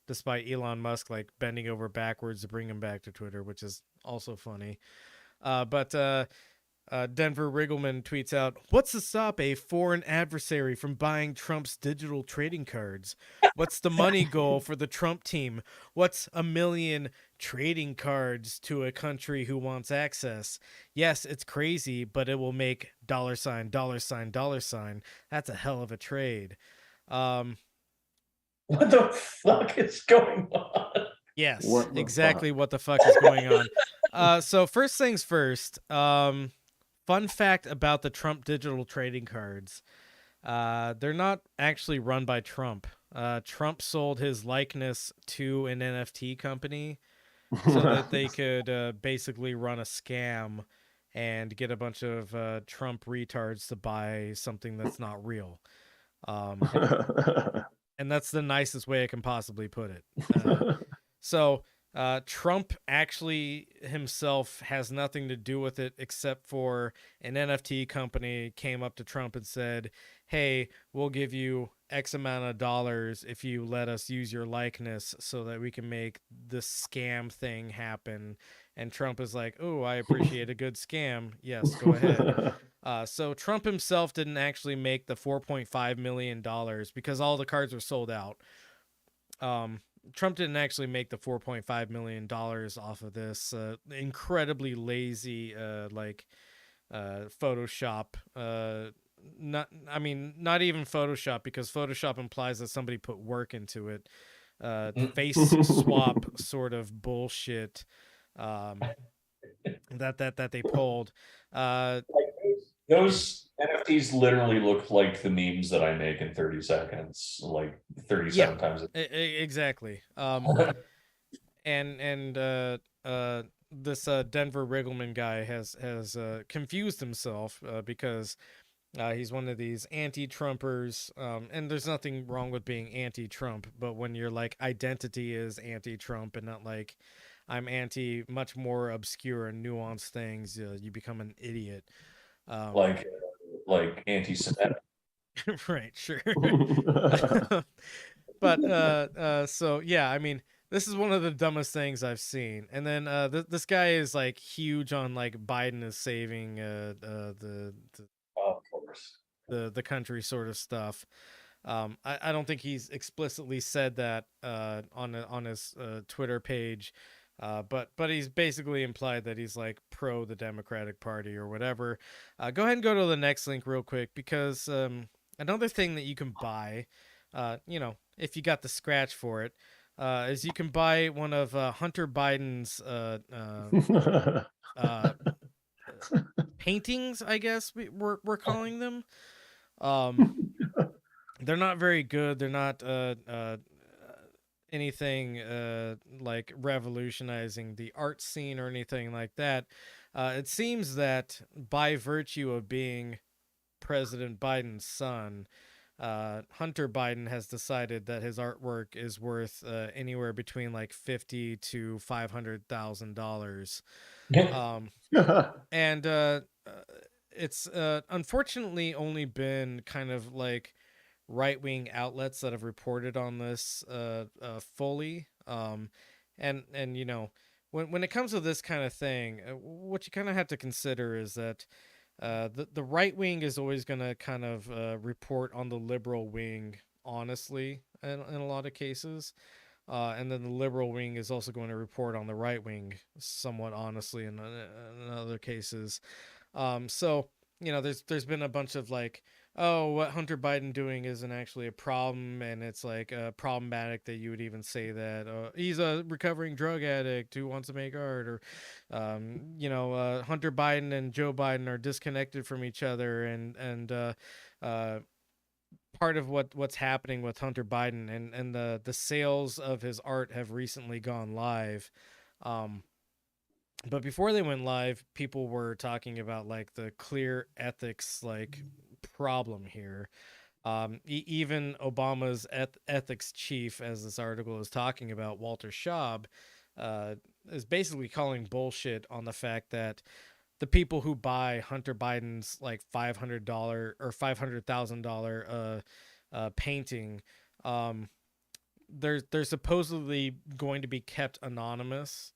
despite Elon Musk like bending over backwards to bring him back to Twitter, which is also funny. But Denver Riggleman tweets out, "What's to stop a foreign adversary from buying Trump's digital trading cards? What's the money goal for the Trump team? What's 1 million trading cards to a country who wants access? Yes, it's crazy, but it will make $, $. That's a hell of a trade." What the fuck is going on? Yes, exactly what the fuck is going on. So first things first, fun fact about the Trump digital trading cards. They're not actually run by Trump. Trump sold his likeness to an NFT company so that they could basically run a scam and get a bunch of Trump retards to buy something that's not real. And that's the nicest way I can possibly put it. So Trump actually himself has nothing to do with it, except for an NFT company came up to Trump and said, "Hey, we'll give you X amount of dollars if you let us use your likeness so that we can make this scam thing happen." And Trump is like, "Oh, I appreciate a good scam. Yes, go ahead." So Trump himself didn't actually make the $4.5 million because all the cards were sold out. Trump didn't actually make the $4.5 million off of this incredibly lazy Photoshop. Not even Photoshop, because Photoshop implies that somebody put work into it. Face swap sort of bullshit that they pulled. Those NFTs literally look like the memes that I make in 30 seconds, like 37 times. Exactly. this Denver Riggleman guy has confused himself because he's one of these anti-Trumpers, and there's nothing wrong with being anti-Trump, but when your like identity is anti-Trump and not like I'm anti much more obscure and nuanced things, you become an idiot. Like anti-Semitic. Right, sure. But so yeah, I mean, this is one of the dumbest things I've seen. And then this guy is like huge on like Biden is saving the Of course. the country sort of stuff. I don't think he's explicitly said that on his Twitter page, but he's basically implied that he's like pro the Democratic Party or whatever. Go ahead and go to the next link real quick, because another thing that you can buy, if you got the scratch for it, is you can buy one of Hunter Biden's paintings, I guess we're calling them. They're not very good. They're not anything like revolutionizing the art scene or anything like that. It seems that by virtue of being President Biden's son, Hunter Biden has decided that his artwork is worth anywhere between like $50,000 to $500,000. And it's unfortunately only been kind of like right-wing outlets that have reported on this fully. And you know, when it comes to this kind of thing, what you kind of have to consider is that the right wing is always going to kind of report on the liberal wing honestly in a lot of cases. And then the liberal wing is also going to report on the right wing somewhat honestly in other cases. So, you know, there's been a bunch of like, oh, what Hunter Biden doing isn't actually a problem, and it's like problematic that you would even say that he's a recovering drug addict who wants to make art, or Hunter Biden and Joe Biden are disconnected from each other, and part of what's happening with Hunter Biden and the sales of his art have recently gone live. But before they went live, people were talking about like the clear ethics like problem here. Even Obama's ethics chief, as this article is talking about, Walter Schaub, is basically calling bullshit on the fact that the people who buy Hunter Biden's like $500 or $500,000 painting, they're supposedly going to be kept anonymous.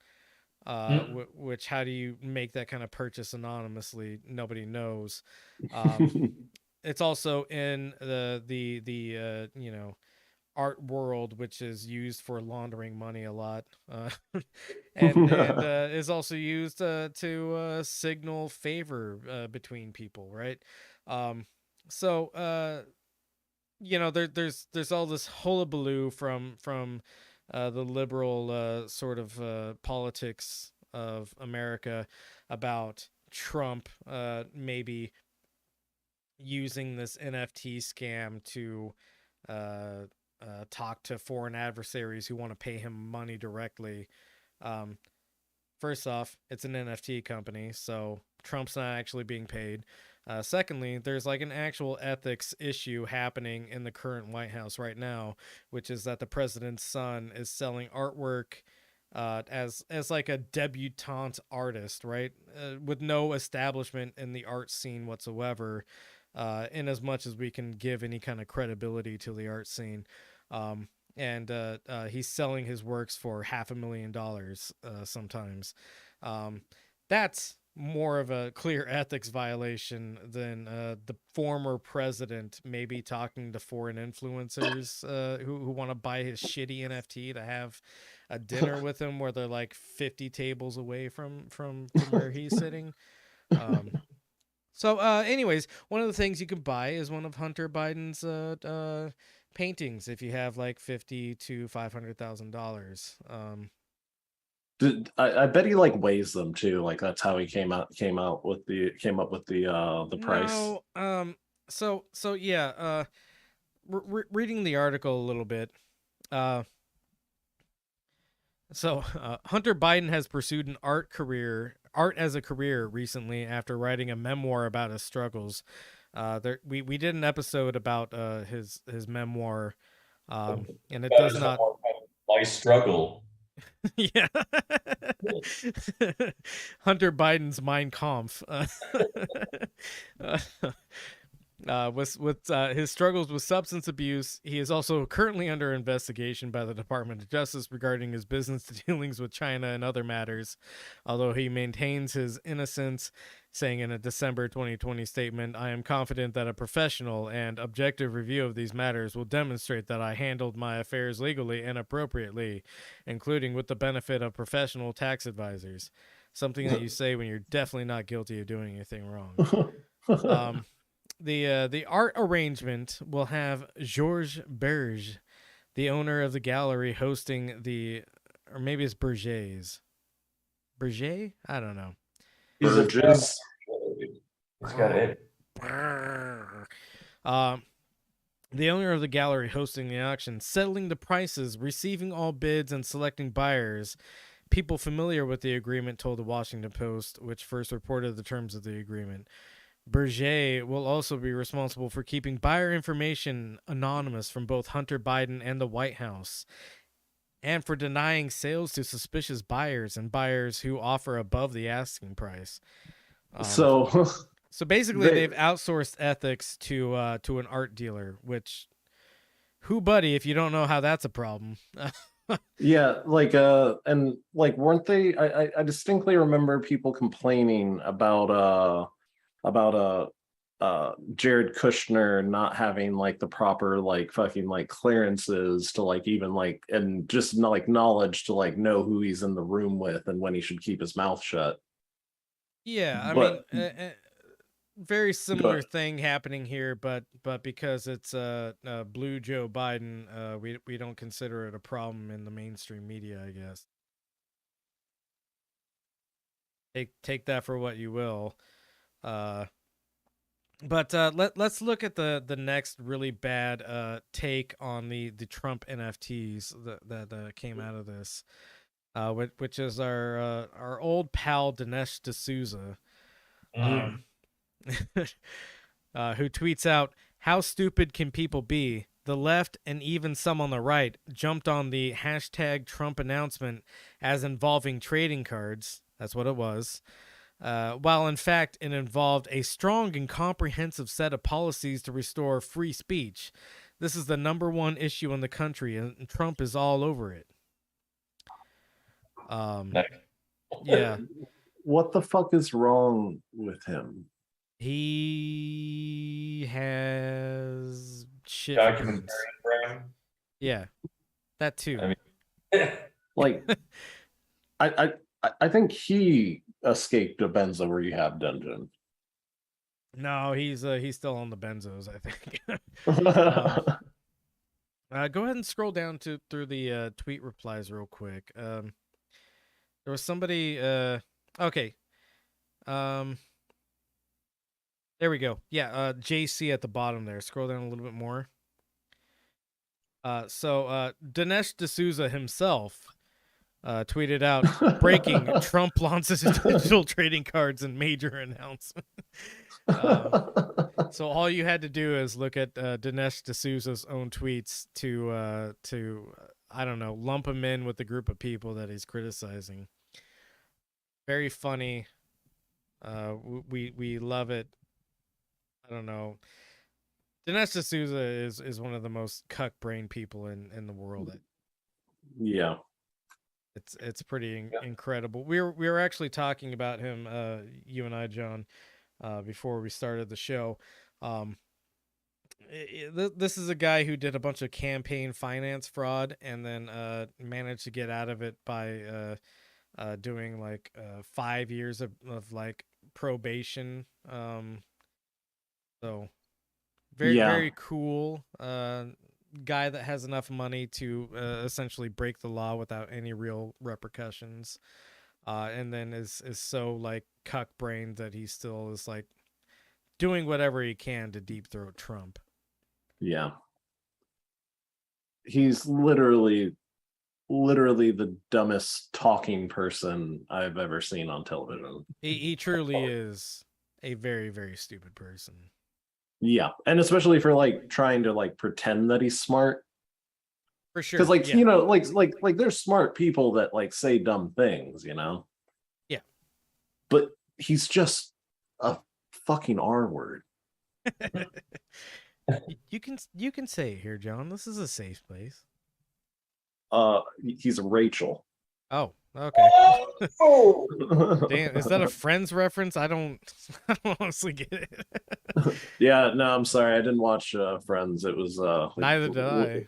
Which, how do you make that kind of purchase anonymously? Nobody knows. It's also in the art world, which is used for laundering money a lot, and is also used to signal favor between people, right? So there's all this hullabaloo from the liberal sort of politics of America about Trump maybe using this NFT scam to talk to foreign adversaries who want to pay him money directly. First off, it's an NFT company, so Trump's not actually being paid. Secondly, there's like an actual ethics issue happening in the current White House right now, which is that the president's son is selling artwork as like a debutante artist, right? With no establishment in the art scene whatsoever, in as much as we can give any kind of credibility to the art scene. And he's selling his works for $500,000 sometimes. That's more of a clear ethics violation than the former president maybe talking to foreign influencers who want to buy his shitty NFT to have a dinner with him where they're like 50 tables away from where he's sitting. So anyways, one of the things you can buy is one of Hunter Biden's paintings if you have like $50,000 to $500,000. I bet he like weighs them too. Like that's how he came up with the price. No, so yeah. Reading the article a little bit. So Hunter Biden has pursued an art as a career recently after writing a memoir about his struggles. We did an episode about his memoir, and it That does is not. my struggle. Yeah. Hunter Biden's Mein Kampf. With his struggles with substance abuse, he is also currently under investigation by the Department of Justice regarding his business dealings with China and other matters. Although he maintains his innocence, saying in a December 2020 statement, "I am confident that a professional and objective review of these matters will demonstrate that I handled my affairs legally and appropriately, including with the benefit of professional tax advisors." Something that you say when you're definitely not guilty of doing anything wrong. The art arrangement will have Georges Berge, the owner of the gallery, hosting or maybe it's Berger's. Berger? I don't know. He's a jizz. It's got it. The owner of the gallery hosting the auction, settling the prices, receiving all bids, and selecting buyers. People familiar with the agreement told the Washington Post, which first reported the terms of the agreement. Berger will also be responsible for keeping buyer information anonymous from both Hunter Biden and the White House, and for denying sales to suspicious buyers and buyers who offer above the asking price. So basically, they've outsourced ethics to an art dealer, which, who buddy, if you don't know how that's a problem. yeah, and weren't they? I distinctly remember people complaining about Jared Kushner not having the proper fucking clearances to even and just knowledge to know who he's in the room with and when he should keep his mouth shut. Yeah, I But- mean, very similar thing happening here, but because it's blue Joe Biden, we don't consider it a problem in the mainstream media, I guess. Take that for what you will. But let's look at the next really bad take on the Trump NFTs that came out of this, which is our old pal Dinesh D'Souza, who tweets out, "How stupid can people be? The left and even some on the right jumped on the hashtag Trump announcement as involving trading cards." That's what it was. While in fact it involved a strong and comprehensive set of policies to restore free speech. This is the #1 issue in the country, and Trump is all over it. Yeah. What the fuck is wrong with him? He has shit. Documentary brain. Yeah, that too. I mean, I think he escaped a Benzo Rehab dungeon. No, he's still on the benzos, I think. Go ahead and scroll down through the tweet replies real quick. There was somebody. Okay. There we go. Yeah. JC at the bottom there. Scroll down a little bit more. So Dinesh D'Souza himself tweeted out, "Breaking: Trump launches digital trading cards in major announcement." So all you had to do is look at Dinesh D'Souza's own tweets to I don't know, lump him in with the group of people that he's criticizing. Very funny. We love it. I don't know. Dinesh D'Souza is one of the most cuck brain people in the world. Yeah. It's pretty incredible. We were actually talking about him, you and I, John, before we started the show. This is a guy who did a bunch of campaign finance fraud and then managed to get out of it by doing 5 years of probation. So very cool. Guy that has enough money to essentially break the law without any real repercussions, and then is so cuck brained that he still is doing whatever he can to deep throat Trump. Yeah. He's literally literally the dumbest talking person I've ever seen on television. He truly is a very, very stupid person. Yeah, and especially for like trying to like pretend that he's smart. For sure. Because like yeah. you know, like there's smart people that like say dumb things, you know. Yeah. But he's just a fucking R word. You can say it here, John. This is a safe place. He's Rachel. Oh, okay. Oh! Damn, is that a Friends reference? I don't honestly get it. Yeah, no, I'm sorry, I didn't watch Friends. It was Neither did I.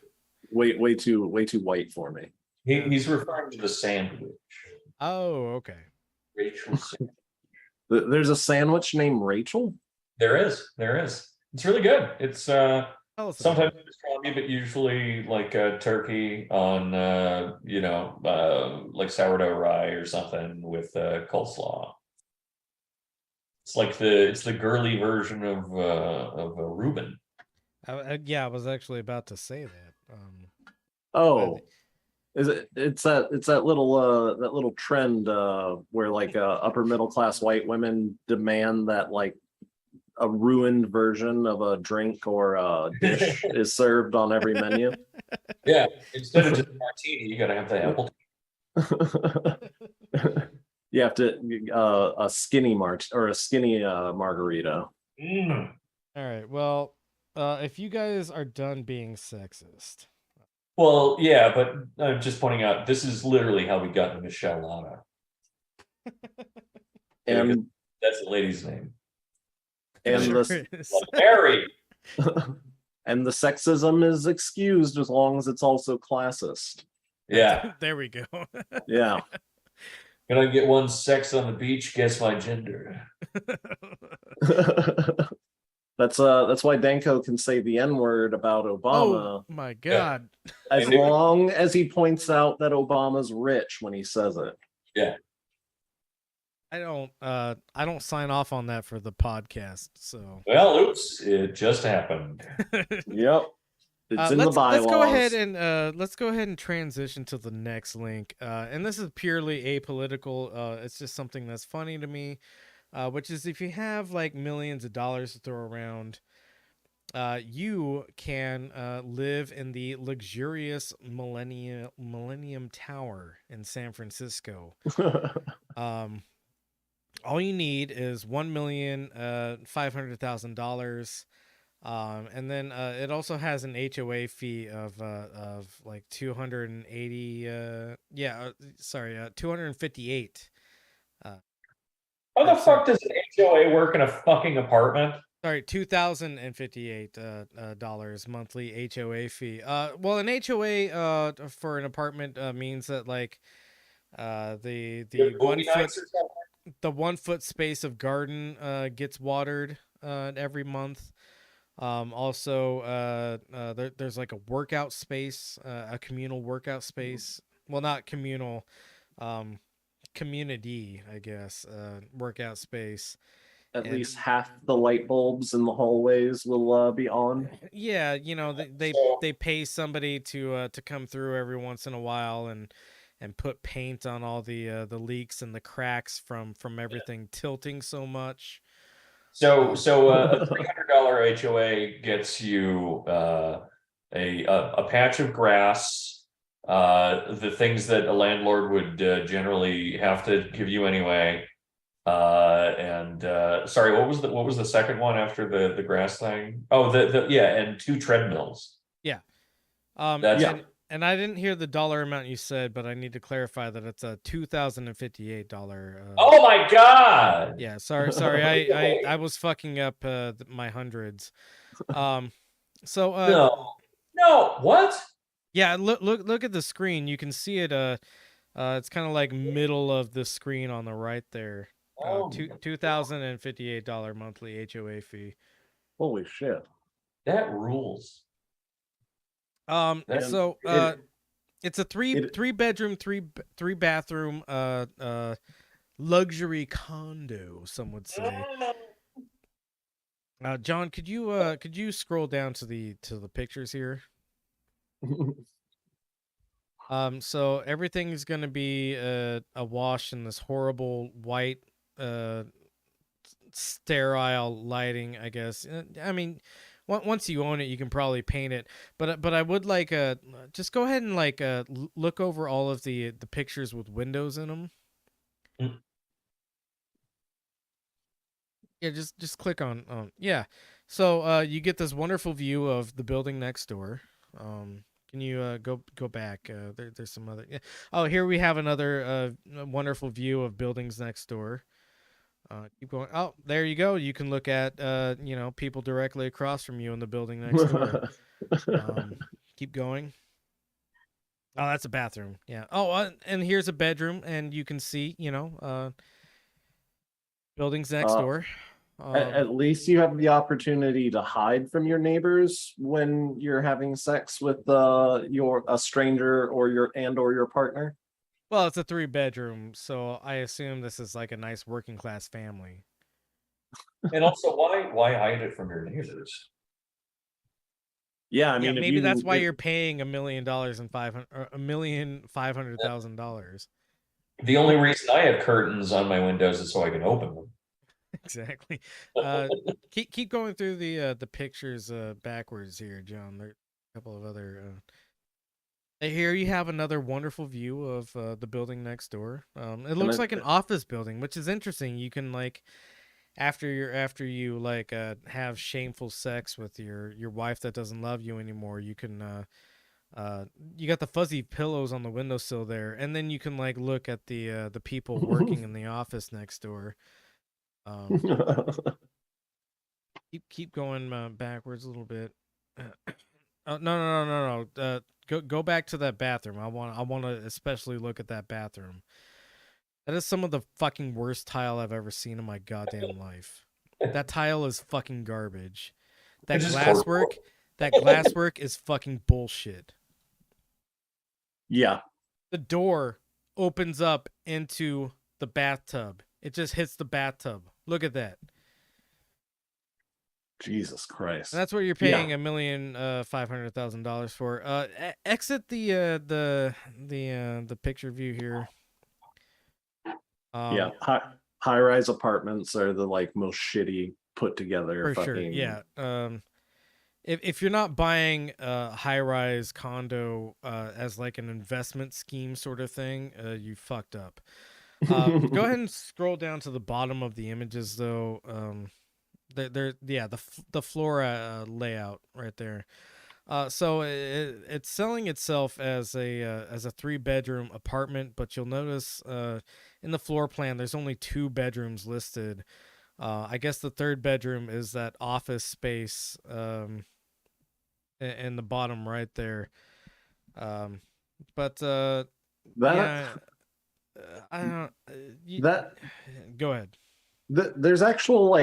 way too white for me. He's referring to the sandwich. Oh, okay. Rachel sandwich. There's a sandwich named Rachel. There is. It's really good. It's Tell us about sometimes it. pastrami, but usually like turkey on like sourdough rye or something with coleslaw. It's like the girly version of a Reuben. Yeah, I was actually about to say that. Oh, it's that little trend where like upper middle class white women demand that like a ruined version of a drink or a dish is served on every menu. Yeah, instead of just martini, you gotta have the apple. You have to a skinny margarita. Mm. All right. Well, if you guys are done being sexist, Well, yeah, but I'm just pointing out this is literally how we got to Michelle Lana. And That's the lady's name. and Sure the is. Mary. and the sexism is excused as long as it's also classist. Yeah. There we go. Yeah. Can I get one sex on the beach? Guess my gender. That's why Danko can say the N-word about Obama Oh my god. as And it- long as he points out that Obama's rich when he says it. Yeah. I don't sign off on that for the podcast, so Well, oops, it just happened. Yep. It's in the bylaws. Let's go ahead and transition to the next link. And this is purely apolitical. It's just something that's funny to me. Which is if you have like millions of dollars to throw around, you can live in the luxurious Millennium Tower in San Francisco. All you need is $1,500,000. And then it also has an HOA fee of like 280. 258. How the fuck does an HOA work in a fucking apartment? Sorry, $2,058 dollars monthly HOA fee. Well, an HOA for an apartment means that like the Movie nights or something? 1 foot space of garden gets watered every month. Also, there's like a workout space, a communal workout space. Well, not communal, community, I guess, workout space. At least half the light bulbs in the hallways will be on. Yeah, you know, they pay somebody to come through every once in a while and put paint on all the leaks and the cracks from everything tilting so much. So a $300 HOA gets you a patch of grass, the things that a landlord would generally have to give you anyway. And sorry, what was the second one after the grass thing? Oh, and 2 treadmills. Yeah. That's And I didn't hear the dollar amount you said, but I need to clarify that it's a $2,058. Oh my god! Yeah, sorry, I was fucking up my hundreds. So No, what? yeah, look at the screen. You can see it. It's kind of like middle of the screen on the right there. $2,058 monthly HOA fee. Holy shit. That rules. It's a three bedroom, three bathroom luxury condo, some would say. John, could you scroll down to the pictures here? So everything is going to be awash in this horrible white, sterile lighting, I guess. I mean, once you own it, you can probably paint it. But I would like just go ahead and like look over all of the pictures with windows in them. Mm. Yeah, just click on yeah. So you get this wonderful view of the building next door. Can you go back? There's some other. Yeah. Oh, here we have another wonderful view of buildings next door. Keep going. Oh, there you go. You can look at people directly across from you in the building next door. Keep going. Oh, that's a bathroom. Yeah. Oh, and here's a bedroom, and you can see buildings next door. At least you have the opportunity to hide from your neighbors when you're having sex with a stranger or your partner. Well, it's a 3-bedroom, so I assume this is like a nice working class family. And also, why hide it from your neighbors? Yeah, I mean, maybe that's why you're paying $1 million and $1,500,000. The only reason I have curtains on my windows is so I can open them. Exactly. Keep going through the pictures backwards here, John. There are a couple of other. Here you have another wonderful view of the building next door. It looks like an office building, which is interesting. You can like after you like have shameful sex with your wife that doesn't love you anymore, you can you got the fuzzy pillows on the windowsill there, and then you can like look at the people working in the office next door. Keep going backwards a little bit. Oh, no. Go back to that bathroom. I want to especially look at that bathroom. That is some of the fucking worst tile I've ever seen in my goddamn life. That tile is fucking garbage. That glasswork is fucking bullshit. Yeah. The door opens up into the bathtub. It just hits the bathtub. Look at that. Jesus Christ. And that's what you're paying $1,500,000 for. Exit the picture view here. Yeah, high-rise apartments are the like most shitty put together. For sure. Yeah. If you're not buying a high-rise condo as like an investment scheme sort of thing, you fucked up. Go ahead and scroll down to the bottom of the images, though. The floor layout right there. So it's selling itself as a 3-bedroom apartment, but you'll notice in the floor plan there's only 2 bedrooms listed. I guess the 3rd bedroom is that office space in the bottom right there. But yeah, I don't. Go ahead. There's actual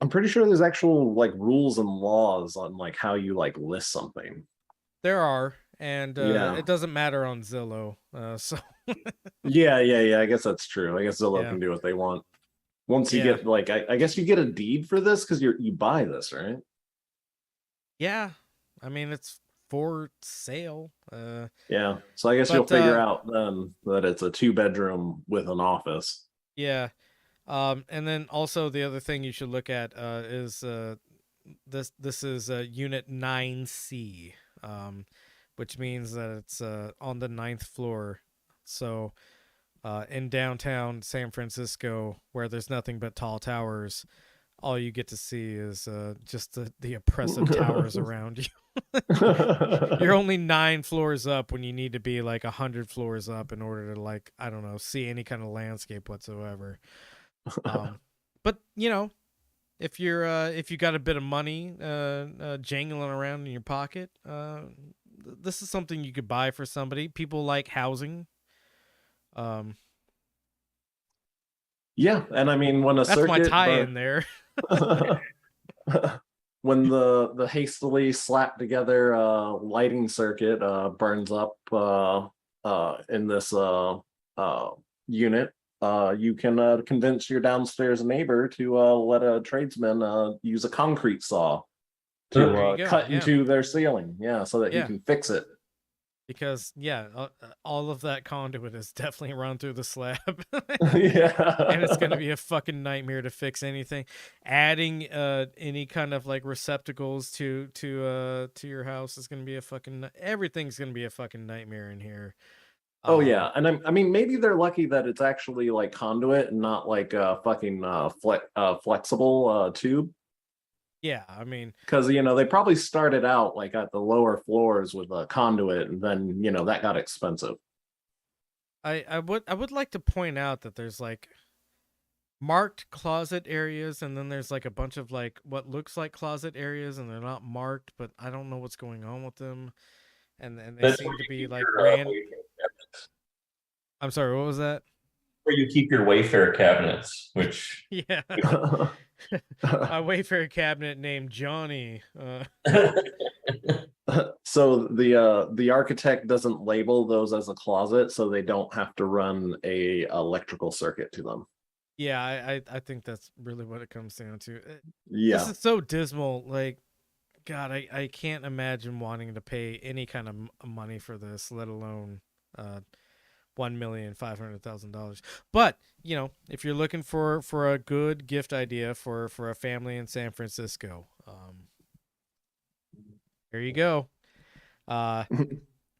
I'm pretty sure there's actual like rules and laws on like how you like list something. There are, and it doesn't matter on Zillow. So yeah, I guess that's true. I guess Zillow can do what they want. Once you get like, I guess you get a deed for this because you buy this, right? Yeah, I mean it's for sale. Yeah, so I guess you'll figure out then that it's a 2-bedroom with an office. Yeah. And then also the other thing you should look at is this is unit 9C, which means that it's on the 9th floor. So in downtown San Francisco, where there's nothing but tall towers, all you get to see is just the oppressive towers around you. You're only 9 floors up when you need to be like 100 floors up in order to like, I don't know, see any kind of landscape whatsoever. But if you got a bit of money jangling around in your pocket, this is something you could buy for somebody. People like housing. Yeah, and I mean when that's my tie in there. When the hastily slapped together lighting circuit burns up in this unit, you can convince your downstairs neighbor to let a tradesman use a concrete saw to There you go, cut yeah. into their ceiling. Yeah, so that Yeah. he can fix it. Because all of that conduit is definitely run through the slab. Yeah. And it's gonna be a fucking nightmare to fix anything. Adding any kind of like receptacles to your house is gonna be a fucking everything's gonna be a fucking nightmare in here. Oh yeah, and I mean maybe they're lucky that it's actually like conduit and not like a fucking flexible tube. Yeah, I mean, Because they probably started out like at the lower floors with a conduit, and then that got expensive. I would like to point out that there's like marked closet areas, and then there's like a bunch of like what looks like closet areas, and they're not marked, but I don't know what's going on with them, and they That's seem where to you be keep like your, ran. Wayfair cabinets. I'm sorry, what was that? Where you keep your Wayfair cabinets, which Yeah, a Wayfair cabinet named Johnny. So the architect doesn't label those as a closet, so they don't have to run a electrical circuit to them. Yeah, I think that's really what it comes down to. Yeah. This is so dismal. Like, God, I can't imagine wanting to pay any kind of money for this, let alone $1,500,000. But if you're looking for a good gift idea for a family in San Francisco, there you go.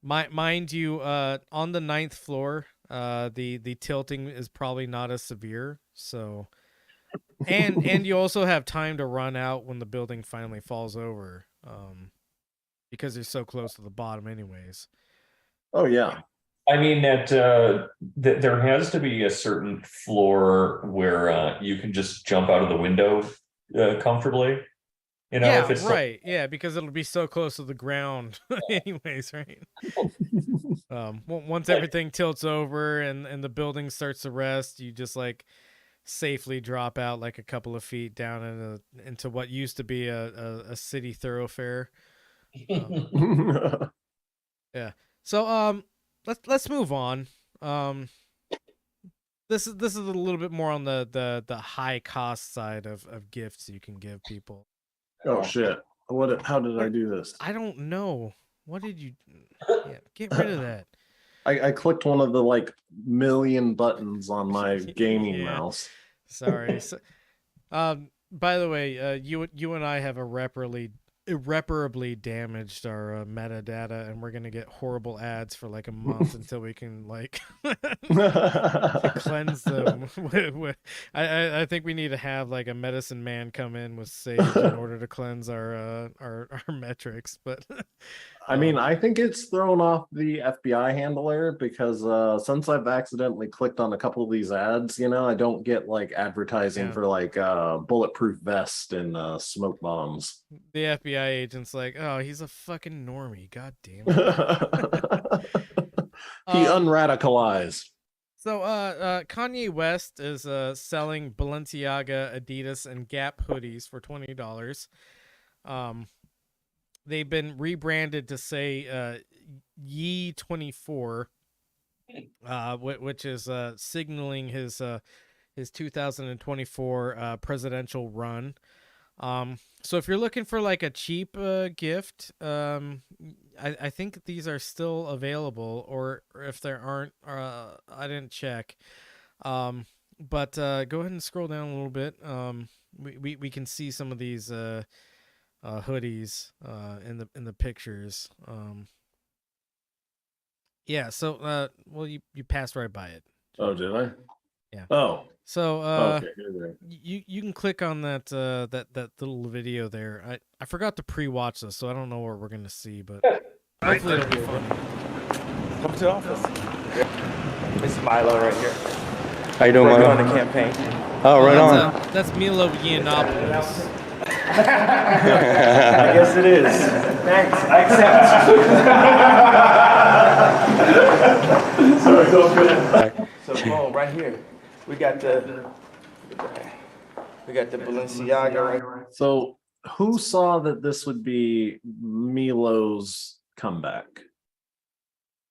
Mind you, on the 9th floor, the tilting is probably not as severe. So, and you also have time to run out when the building finally falls over, because you're so close to the bottom, anyways. Oh yeah. I mean that there has to be a certain floor where you can just jump out of the window comfortably. Yeah, if it's right. Yeah, because it'll be so close to the ground, anyways, right? Once everything tilts over and the building starts to rest, you just like safely drop out like a couple of feet down into what used to be a city thoroughfare. Yeah. So let's move on. This is a little bit more on the high cost side of gifts you can give people. Oh shit. How did I do this? I don't know. What did you Yeah, get rid of that. I clicked one of the like million buttons on my gaming Yeah. mouse. Sorry. So, by the way, you and I have irreparably damaged our metadata, and we're gonna get horrible ads for like a month until we can like cleanse them. I think we need to have like a medicine man come in with sage in order to cleanse our metrics. But I mean, I think it's thrown off the FBI handler because since I've accidentally clicked on a couple of these ads, I don't get like advertising for like bulletproof vest and smoke bombs. The FBI agent's like, oh, he's a fucking normie. God damn He it. unradicalized. So Kanye West is selling Balenciaga, Adidas, and Gap hoodies for $20. They've been rebranded to say Ye 24, which is signaling his 2024 presidential run. So if you're looking for like a cheap gift, I think these are still available, or if there aren't, I didn't check. But go ahead and scroll down a little bit. We can see some of these hoodies in the pictures. Yeah. So well, you passed right by it. Oh, did I? Yeah. Oh. So Okay. Good. you can click on that that little video there. I forgot to pre-watch this, so I don't know what we're gonna see, but hopefully it'll be fun. Come to the office. This is Milo right here. How you doing, Milo? On the campaign. Oh, right on. That's Milo Yiannopoulos. I guess it is. Thanks. I accept. Sorry, it's all good. So, boom, right here. We got the Balenciaga right. So, who saw that this would be Milo's comeback?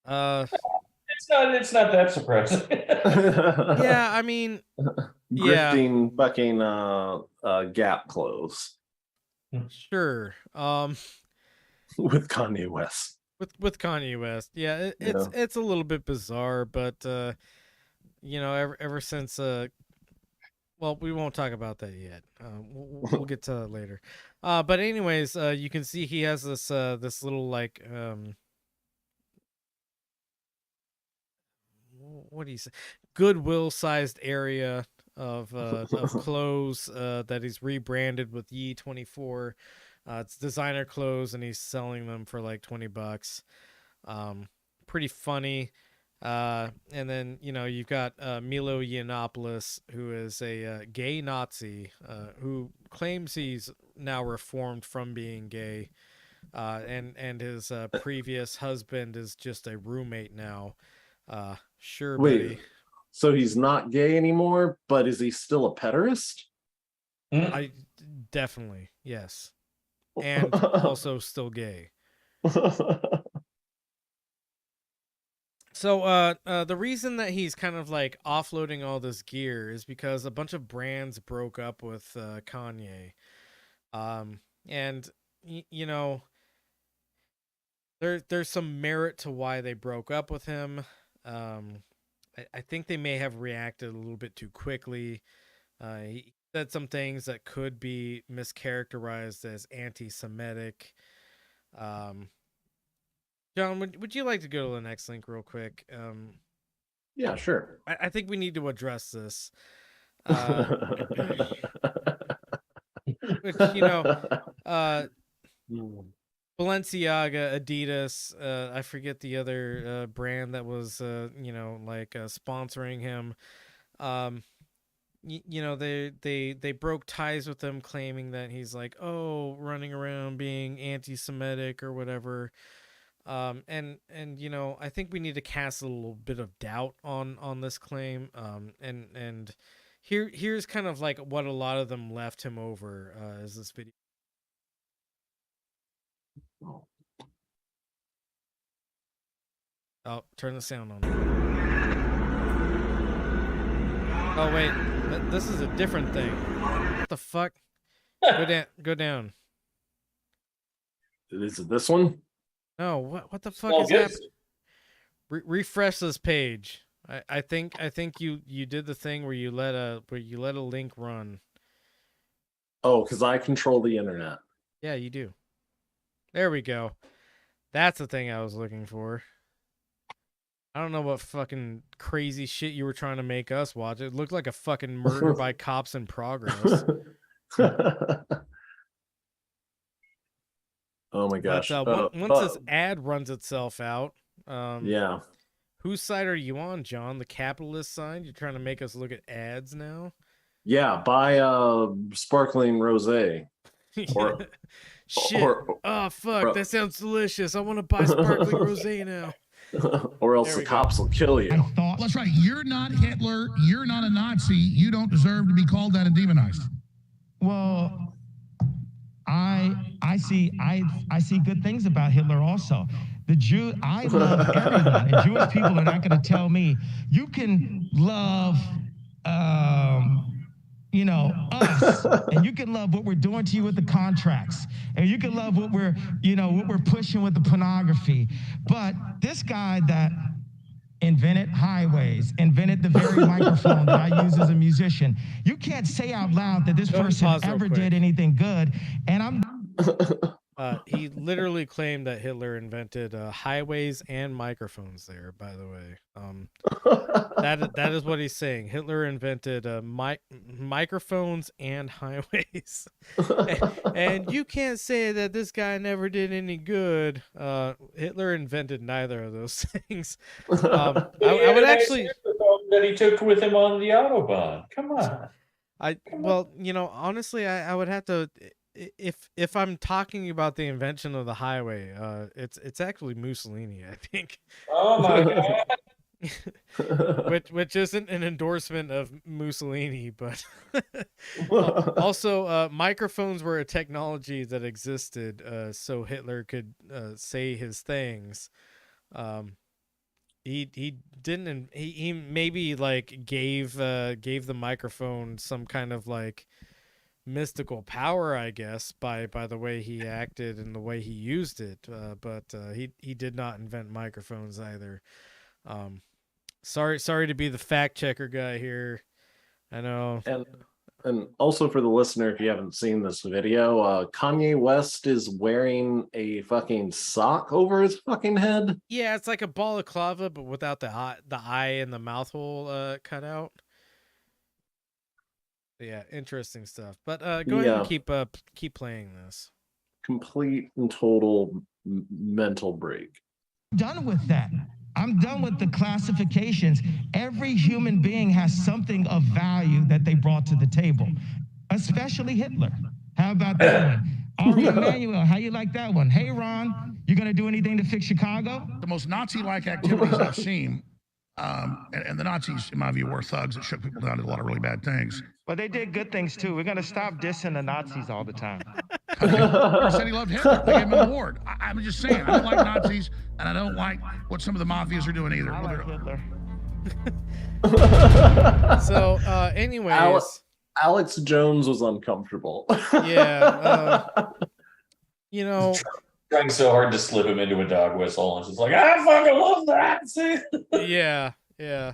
It's not that surprising. Yeah, I mean, Grifting fucking Gap clothes. Sure. With Kanye West. With Kanye West, yeah, Yeah. it's a little bit bizarre, but you know, ever since well, we won't talk about that yet. We'll get to that later. But anyways, you can see he has this little like what do you say, Goodwill sized area of clothes that he's rebranded with Ye24. It's designer clothes, and he's selling them for like $20. Pretty funny. And then, you know, you've got Milo Yiannopoulos, who is a gay Nazi who claims he's now reformed from being gay, and his previous husband is just a roommate now. Sure, Wait, buddy. so he's not gay anymore, but is he still a pederast? I definitely, yes, and also still gay. So the reason that he's kind of like offloading all this gear is because a bunch of brands broke up with Kanye. And you know, there's some merit to why they broke up with him. I think they may have reacted a little bit too quickly. He said some things that could be mischaracterized as anti-Semitic. John, would you like to go to the next link real quick? Yeah, sure. I think we need to address this. Which, you know, Balenciaga, Adidas, I forget the other brand that was, you know, like sponsoring him. You know, they broke ties with him, claiming that he's like, oh, running around being anti-Semitic or whatever. And you know, I think we need to cast a little bit of doubt on this claim. And here's kind of like what a lot of them left him over as this video. Oh, turn the sound on. Oh wait, this is a different thing. What the fuck? Go down. Is it this one? No, what the fuck Well, is good. happening? Refresh this page. I think you did the thing where you let a link run. Oh, because I control the internet. Yeah, you do. There we go. That's the thing I was looking for. I don't know what fucking crazy shit you were trying to make us watch. It looked like a fucking murder by cops in progress. Oh my gosh. But once this ad runs itself out, yeah. whose side are you on, John? The capitalist side? You're trying to make us look at ads now? Yeah, buy sparkling rosé. Or, shit. Oh fuck, that sounds delicious. I want to buy sparkling rosé now. Or else the cops will kill you. That's right. You're not Hitler. You're not a Nazi. You don't deserve to be called that and demonized. Well, I see good things about Hitler also. I love everyone, and Jewish people are not going to tell me you can love you know, us, and you can love what we're doing to you with the contracts, and you can love what we're pushing with the pornography. But this guy that invented highways, invented the very microphone that I use as a musician, you can't say out loud that this person ever did anything good. And he literally claimed that Hitler invented highways and microphones there, by the way. That is what he's saying. Hitler invented microphones and highways. and you can't say that this guy never did any good. Hitler invented neither of those things. I would actually... that he took with him on the Autobahn. Come on. Well, you know, honestly, I would have to... If I'm talking about the invention of the highway, it's actually Mussolini, I think. Oh my god. which isn't an endorsement of Mussolini, but also microphones were a technology that existed so Hitler could say his things. He didn't, he maybe like gave the microphone some kind of like mystical power, I guess, by the way he acted and the way he used it. But he did not invent microphones either. Sorry to be the fact checker guy here. I know. And also for the listener, if you haven't seen this video, Kanye West is wearing a fucking sock over his fucking head. Yeah, it's like a balaclava, but without the eye and the mouth hole cut out. Yeah, interesting stuff. But go ahead and keep playing this. Complete and total mental break. Done with that. I'm done with the classifications. Every human being has something of value that they brought to the table, especially Hitler. How about that one? Ari Emanuel, how you like that one? Hey, Ron, you gonna do anything to fix Chicago? The most Nazi-like activities I've seen, and the Nazis, in my view, were thugs that shook people down to a lot of really bad things. But they did good things too. We're gonna stop dissing the Nazis all the time. Hitler said he loved Hitler. They gave him an award. I'm just saying, I don't like Nazis, and I don't like what some of the mafias are doing either. I like Hitler. So, anyways, Alex Jones was uncomfortable. Yeah, you know, Trying so hard to slip him into a dog whistle, and just like, I fucking love that. yeah.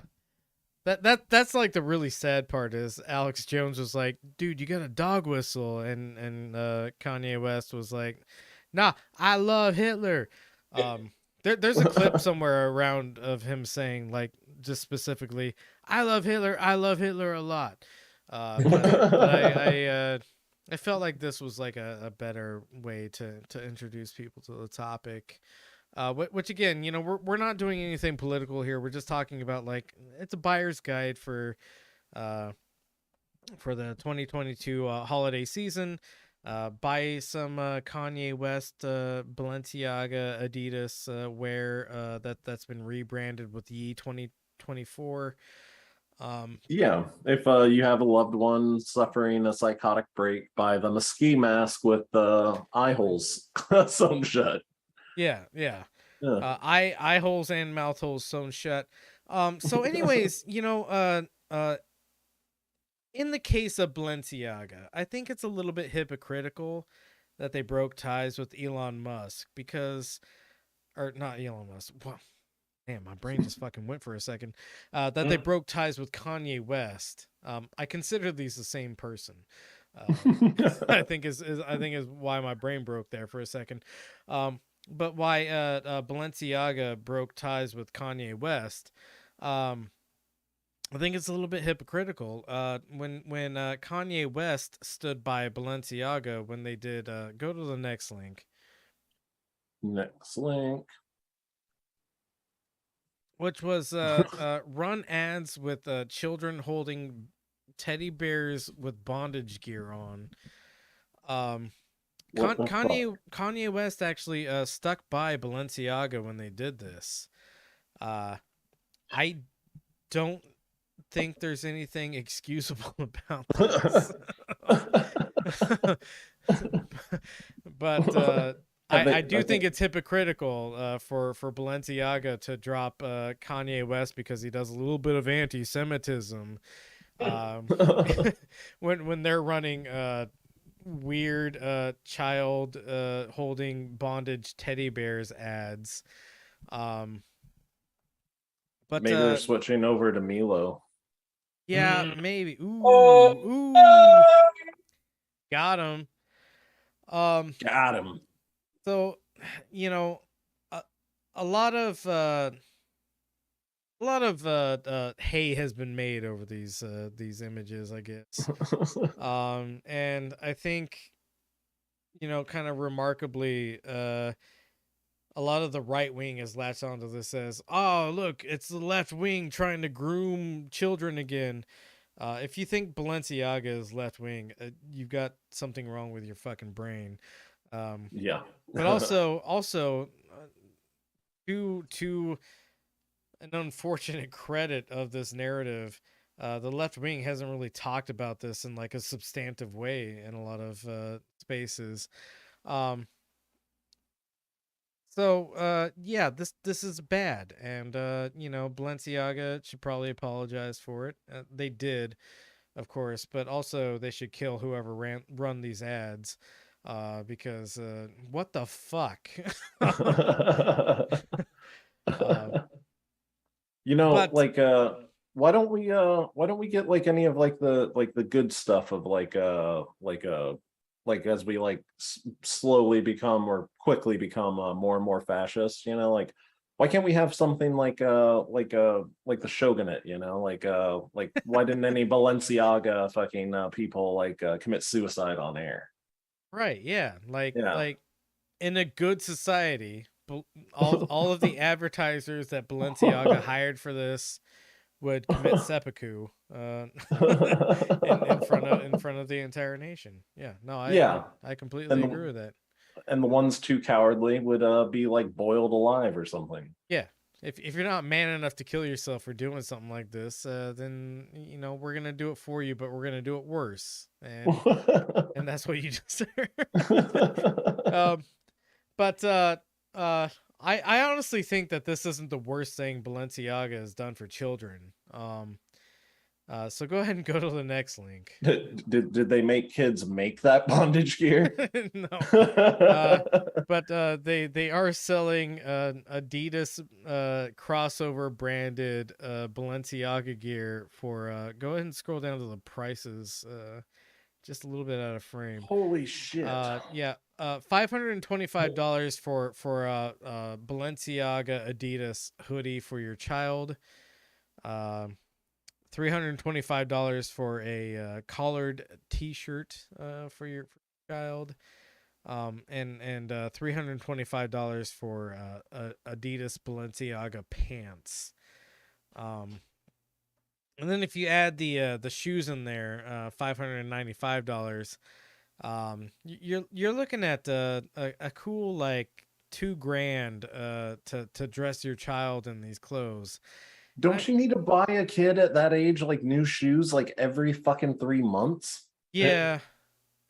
That's like the really sad part is Alex Jones was like, dude, you got a dog whistle, and Kanye West was like, nah, I love Hitler. There's a clip somewhere around of him saying, like, just specifically, I love Hitler a lot. But I felt like this was like a better way to introduce people to the topic. Which again, you know, we're not doing anything political here. We're just talking about, like, it's a buyer's guide for the 2022 holiday season. Buy some Kanye West Balenciaga Adidas wear that's been rebranded with Ye 2024. Yeah, if you have a loved one suffering a psychotic break, buy them a ski mask with eye holes sewn shut. Yeah. Eye holes and mouth holes sewn shut. So anyways, you know, in the case of Balenciaga, I think it's a little bit hypocritical that they broke ties with Elon Musk or not Elon Musk. Well, damn, my brain just fucking went for a second. That they broke ties with Kanye West. I consider these the same person. I think is why my brain broke there for a second. But why Balenciaga broke ties with Kanye West? I think it's a little bit hypocritical. When Kanye West stood by Balenciaga when they did go to the next link. Next link. Which was run ads with children holding teddy bears with bondage gear on. Kanye West actually stuck by Balenciaga when they did this. I don't think there's anything excusable about this. But I do think it's hypocritical for Balenciaga to drop Kanye West because he does a little bit of anti-Semitism when they're running weird child holding bondage teddy bears ads. But maybe they're switching over to Milo. Yeah, maybe. Ooh, got him. Got him. So, you know, a lot of hay has been made over these images, I guess. And I think, you know, kind of remarkably, a lot of the right wing has latched onto this as, oh, look, it's the left wing trying to groom children again. If you think Balenciaga is left wing, you've got something wrong with your fucking brain. Yeah. But also, to an unfortunate credit of this narrative, the left wing hasn't really talked about this in like a substantive way in a lot of spaces. So yeah, this is bad, and you know, Balenciaga should probably apologize for it. They did. of course, but also they should kill whoever run these ads, because what the fuck. You know, But like why don't we get like any of like the good stuff of like as we like slowly become or quickly become more and more fascist, you know, like why can't we have something like the Shogunate, you know, like why didn't any Balenciaga fucking people like commit suicide on air? right, yeah, Yeah. like in a good society, all of the advertisers that Balenciaga hired for this would commit seppuku in front of the entire nation. Yeah, no, Yeah. I completely And agree with that. the ones too cowardly would be like boiled alive or something. Yeah. If you're not man enough to kill yourself for doing something like this, then you know we're gonna do it for you, but we're gonna do it worse, and that's what you deserve. But I honestly think that this isn't the worst thing Balenciaga has done for children. So go ahead and go to the next link. Did they make kids make that bondage gear? No. But they are selling Adidas crossover branded Balenciaga gear for go ahead and scroll down to the prices, just a little bit out of frame. Holy shit. Yeah, $525 for Balenciaga Adidas hoodie for your child. $325 for a collared T-shirt for your child, and $325 for Adidas Balenciaga pants. And then if you add the shoes in there, $595. You're looking at a cool like $2,000 to dress your child in these clothes. Don't you need to buy a kid at that age like new shoes like every fucking 3 months? Yeah.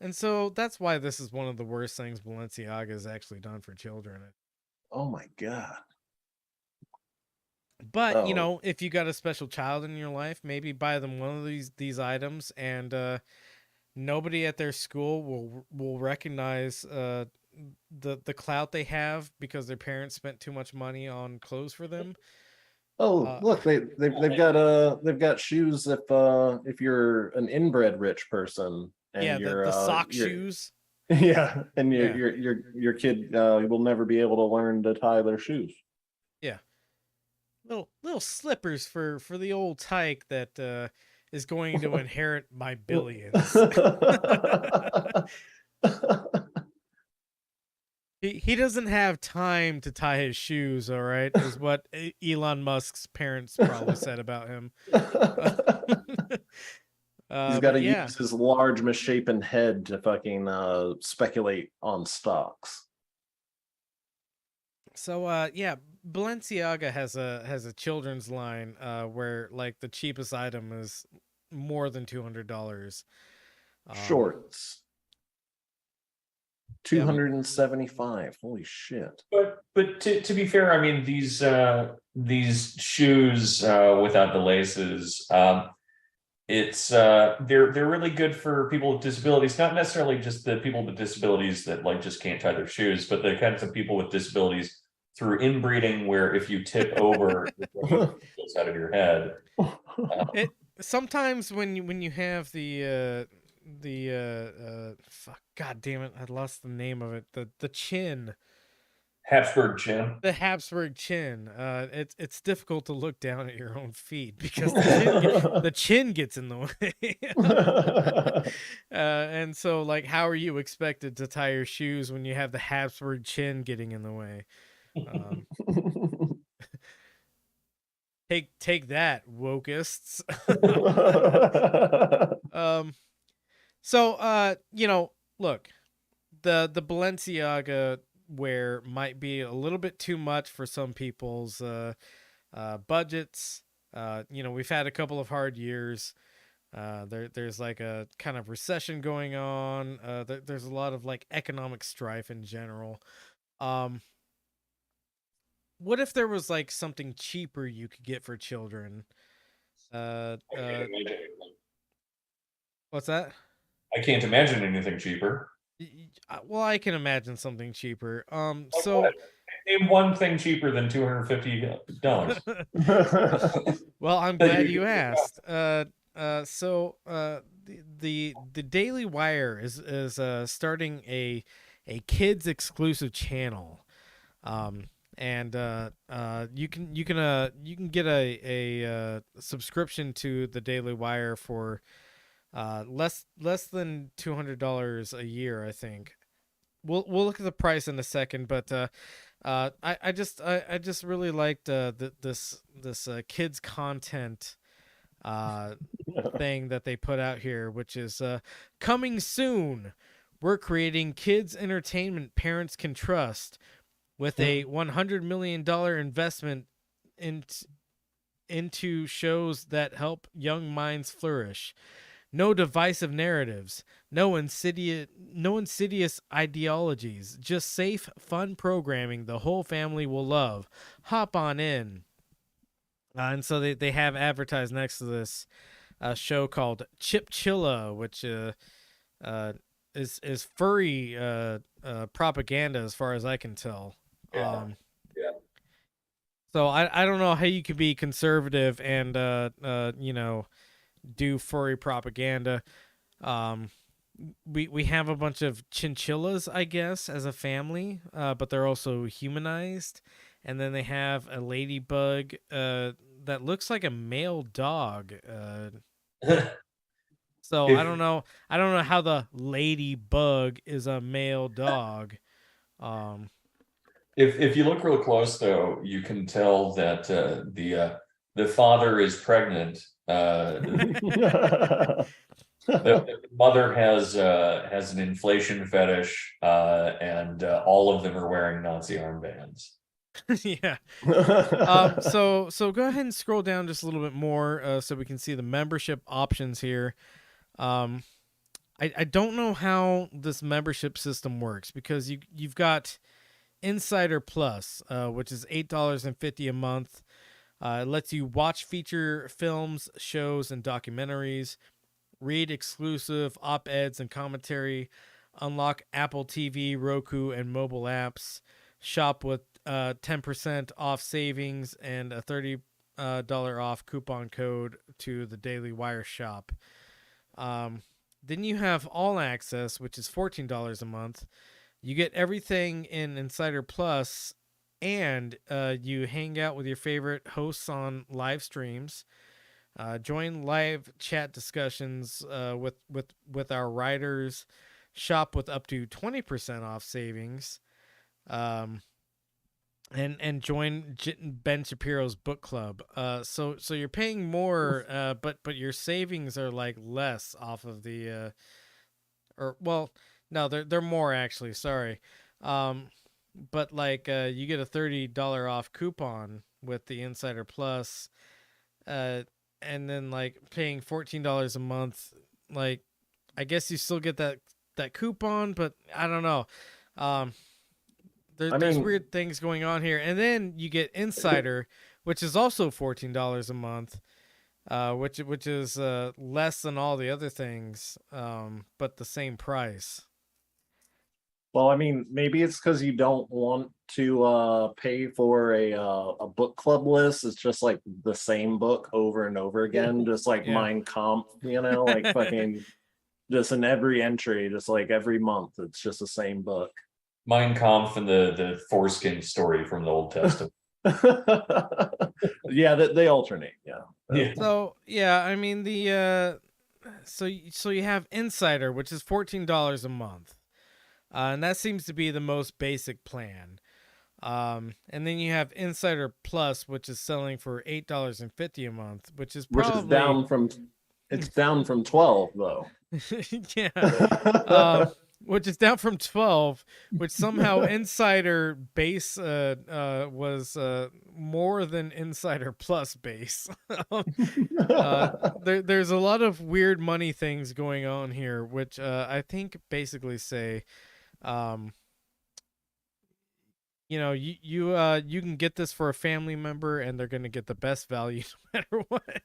And so that's why this is one of the worst things Balenciaga has actually done for children. Oh my god. But you know, if you got a special child in your life, maybe buy them one of these items, and nobody at their school will recognize the clout they have because their parents spent too much money on clothes for them. Oh, look, they've got shoes if you're an inbred rich person and yeah, you're the sock shoes. Yeah, and your kid will never be able to learn to tie their shoes. Yeah. Little slippers for the old tyke that is going to inherit my billions. He doesn't have time to tie his shoes, all right, is what Elon Musk's parents probably said about him. He's got to use his large misshapen head to fucking speculate on stocks. So yeah, Balenciaga has a children's line where like the cheapest item is more than $200. Shorts. 275. Holy shit. But to be fair, I mean these shoes without the laces, it's they're really good for people with disabilities, not necessarily just the people with disabilities that like just can't tie their shoes, but the kinds of people with disabilities through inbreeding where if you tip over it goes out of your head. It sometimes when you have the fuck, god damn it, I lost the name of it, the chin, Habsburg chin. the Habsburg chin, it's difficult to look down at your own feet because the chin gets in the way. And so like how are you expected to tie your shoes when you have the Habsburg chin getting in the way? Take that, wokeists. So you know, look, the Balenciaga wear might be a little bit too much for some people's budgets. You know, we've had a couple of hard years. There's like a kind of recession going on. There's a lot of like economic strife in general. What if there was like something cheaper you could get for children? What's that? I can't imagine anything cheaper. Well, I can imagine something cheaper. Like So what? Name one thing cheaper than $250. well, I'm glad you asked. The Daily Wire is starting a kids exclusive channel. And you can get a subscription to the Daily Wire for less than $200 a year, I think. We'll look at the price in a second, but I just really liked this kids content thing that they put out here, which is coming soon. We're creating kids entertainment parents can trust with a $100 million investment into shows that help young minds flourish. No divisive narratives, no insidious ideologies, just safe, fun programming the whole family will love. Hop on in. And so they have advertised next to this show called Chipchilla, which is furry propaganda as far as I can tell. Yeah. So I don't know how you could be conservative and do furry propaganda. We have a bunch of chinchillas, I guess, as a family, but they're also humanized. And then they have a ladybug that looks like a male dog. So I don't know how the ladybug is a male dog. If you look real close, though, you can tell that the father is pregnant. The mother has an inflation fetish, and all of them are wearing Nazi armbands. Yeah. So go ahead and scroll down just a little bit more so we can see the membership options here. I don't know how this membership system works because you've got Insider Plus, which is $8.50 a month. It lets you watch feature films, shows, and documentaries, read exclusive op-eds and commentary, unlock Apple TV, Roku, and mobile apps, shop with 10% off savings and a $30 off coupon code to the Daily Wire shop. Then you have All Access, which is $14 a month. You get everything in Insider Plus, and you hang out with your favorite hosts on live streams. Join live chat discussions with our writers. Shop with up to 20% off savings. And join Ben Shapiro's book club. So you're paying more, but your savings are like less off of the, no, they're more actually. Sorry, but like you get a $30 off coupon with the Insider Plus, and then like paying $14 a month. Like, I guess you still get that coupon, but I don't know. There's weird things going on here. And then you get Insider, which is also $14 a month, which is less than all the other things, but the same price. Well, I mean, maybe it's because you don't want to pay for a book club list. It's just like the same book over and over again, just like Mein Kampf, like fucking just in every entry, just like every month, it's just the same book. Mein Kampf and the foreskin story from the Old Testament. Yeah, they alternate. Yeah. So yeah, I mean so you have Insider, which is $14 a month, and that seems to be the most basic plan. And then you have Insider Plus, which is selling for $8.50 a month, which is down from 12 though. Yeah. Which is down from 12, which somehow Insider base was more than Insider Plus base. There's a lot of weird money things going on here, which I think basically say you can get this for a family member, and they're gonna get the best value no matter what.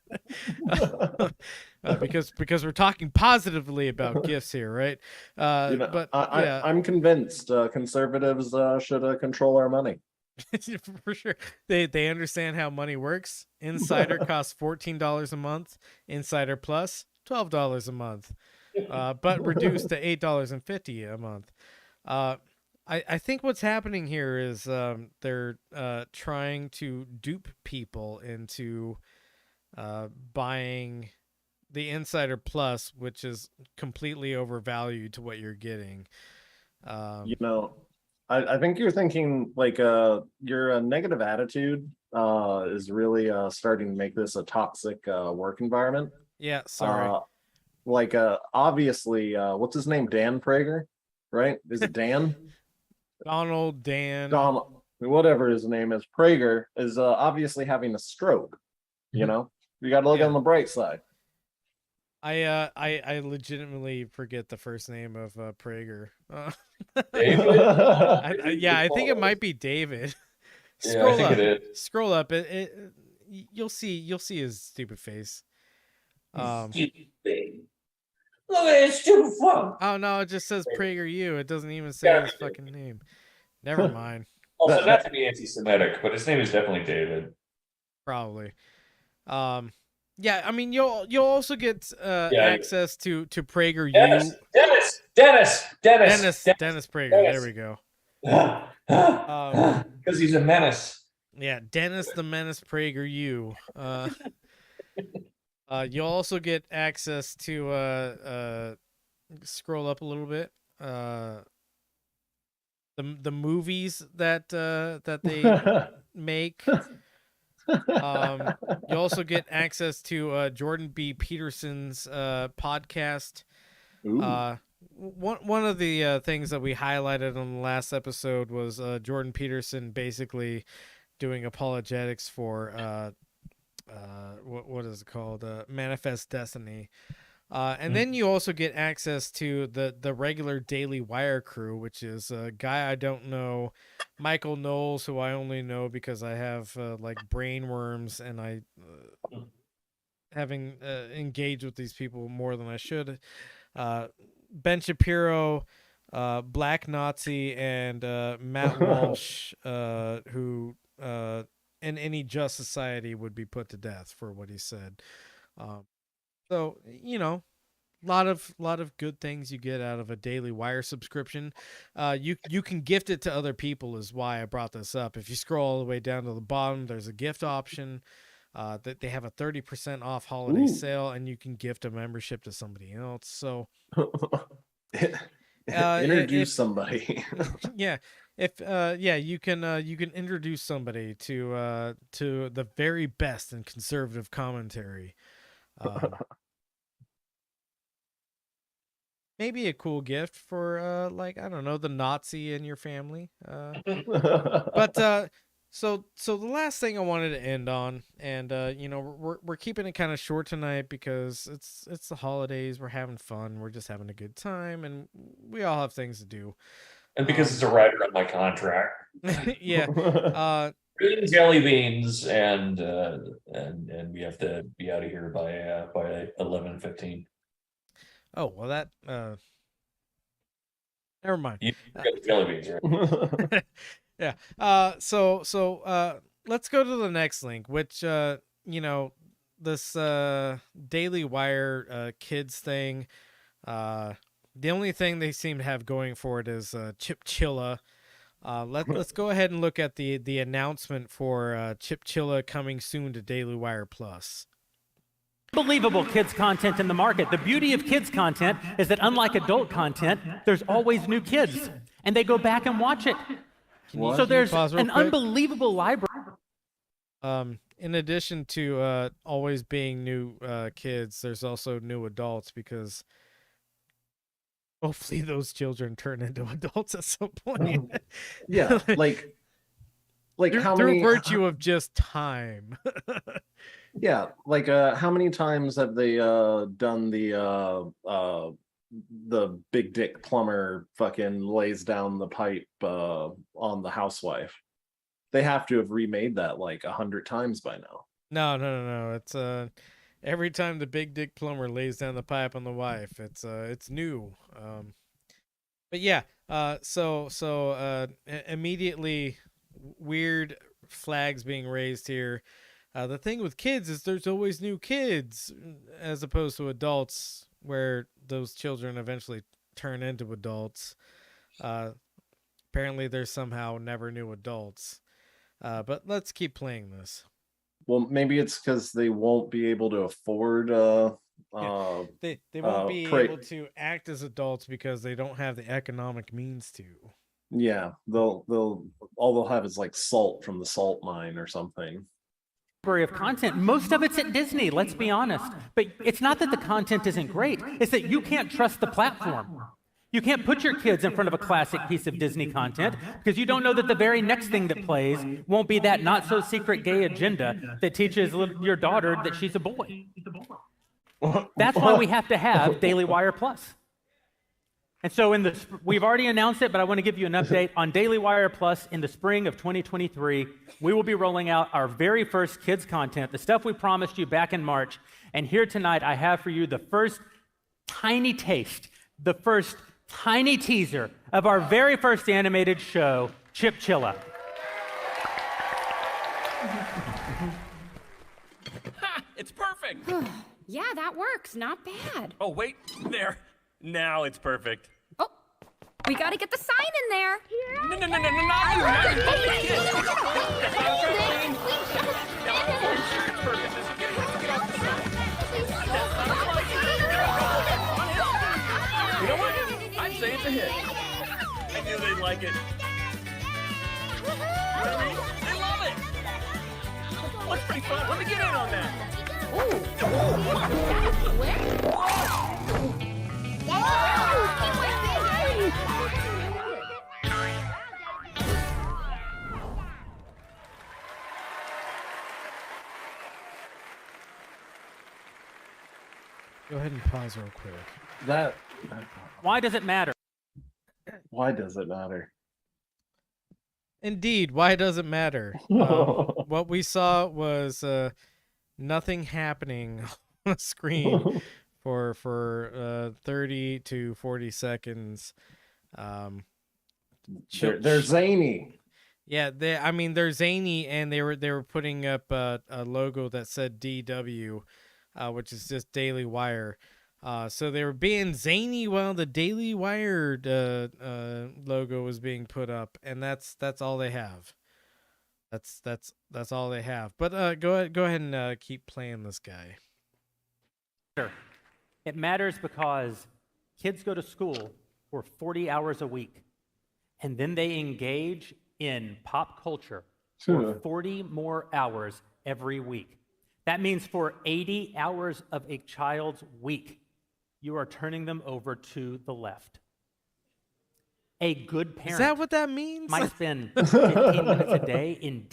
Because we're talking positively about gifts here, right? But yeah, I'm convinced conservatives should control our money. for sure. They understand how money works. Insider costs $14 a month. Insider Plus $12 a month, but reduced to $8.50 a month. I think what's happening here is they're trying to dupe people into buying the Insider Plus, which is completely overvalued to what you're getting. I think you're thinking like your negative attitude is really starting to make this a toxic work environment. Yeah, sorry. Obviously, what's his name? Dan Prager, right? Is it Dan? Donald, whatever his name is. Prager is obviously having a stroke. You got to look on the bright side. I legitimately forget the first name of Prager. David? I think it might be David. Scroll up. Scroll up. You'll see his stupid face. Stupid thing. Look at his stupid phone. Oh no, it just says PragerU. It doesn't even say his fucking name. Never mind. Also, not to be anti-Semitic, but his name is definitely David. Probably. Yeah, I mean you'll also get access to PragerU. Dennis Prager. There we go. Because he's a menace. Yeah, Dennis the Menace PragerU. You'll also get access to scroll up a little bit. The movies that they make. You also get access to Jordan B. Peterson's podcast. One of the things that we highlighted on the last episode was Jordan Peterson basically doing apologetics for what is it called? Manifest Destiny. And then you also get access to the regular Daily Wire crew, which is a guy I don't know, Michael Knowles, who I only know because I have like brain worms, and I having engaged with these people more than I should. Ben Shapiro, Black Nazi, and Matt Walsh, who in any just society would be put to death for what he said. So, lot of good things you get out of a Daily Wire subscription. You can gift it to other people is why I brought this up. If you scroll all the way down to the bottom, there's a gift option. That they have a 30% off holiday sale, and you can gift a membership to somebody else. So introduce somebody. Yeah. You can introduce somebody to the very best in conservative commentary. Maybe a cool gift for like, I don't know, the Nazi in your family. But so the last thing I wanted to end on, and we're keeping it kind of short tonight because it's the holidays, we're having fun, we're just having a good time, and we all have things to do. And because it's a rider on my contract. Yeah. Green jelly beans, and we have to be out of here by 11:15. Oh well, that never mind. You got the jelly beans, right? Yeah. So let's go to the next link, which this Daily Wire kids thing. The only thing they seem to have going for it is Chipchilla. Let's go ahead and look at the announcement for Chipchilla coming soon to Daily Wire Plus. Unbelievable kids content in the market. The beauty of kids content is that unlike adult content, there's always new kids, and they go back and watch it. So there's an unbelievable library. In addition to always being new kids, there's also new adults, because hopefully those children turn into adults at some point. Yeah, like how through many virtue of just time. Yeah, like how many times have they done the the big dick plumber fucking lays down the pipe on the housewife. They have to have remade that like 100 times by now. No. It's every time the big dick plumber lays down the pipe on the wife, it's new. But yeah, so immediately weird flags being raised here. The thing with kids is there's always new kids, as opposed to adults, where those children eventually turn into adults. Apparently, there's somehow never new adults. But let's keep playing this. Well, maybe it's because they won't be able to afford. They won't be able to act as adults because they don't have the economic means to. Yeah, they'll have is like salt from the salt mine or something. Of content, most of it's at Disney, let's be honest. But it's not that the content isn't great, it's that you can't trust the platform. You can't put your kids in front of a classic piece of Disney content because you don't know that the very next thing that plays won't be that not so secret gay agenda that teaches your daughter that she's a boy. That's why we have to have Daily Wire Plus. And so we've already announced it, but I want to give you an update on Daily Wire Plus. In the spring of 2023, we will be rolling out our very first kids content, the stuff we promised you back in March. And here tonight, I have for you the first tiny taste, the first tiny teaser of our very first animated show, Chipchilla. It's perfect. Yeah, that works. Not bad. Oh, wait, there. Now it's perfect. Oh, we gotta get the sign in there. No, not you. Not you. You know what? I'd say it's a hit. I knew they'd like it. You know what I mean? They love it. Looks pretty fun. Let me get in on that. Go ahead and pause real quick. Why does it matter? Why does it matter? Indeed, why does it matter? What we saw was nothing happening on the screen for 30 to 40 seconds. They're zany. Yeah, they're zany, and they were putting up a logo that said DW, which is just Daily Wire. So they were being zany while the Daily Wire logo was being put up, and that's all they have. That's all they have. But go ahead and keep playing this guy. Sure. It matters because kids go to school for 40 hours a week, and then they engage in pop culture for 40 more hours every week. That means for 80 hours of a child's week, you are turning them over to the left. A good parent. Is that what that means? Might spend 15 minutes a day in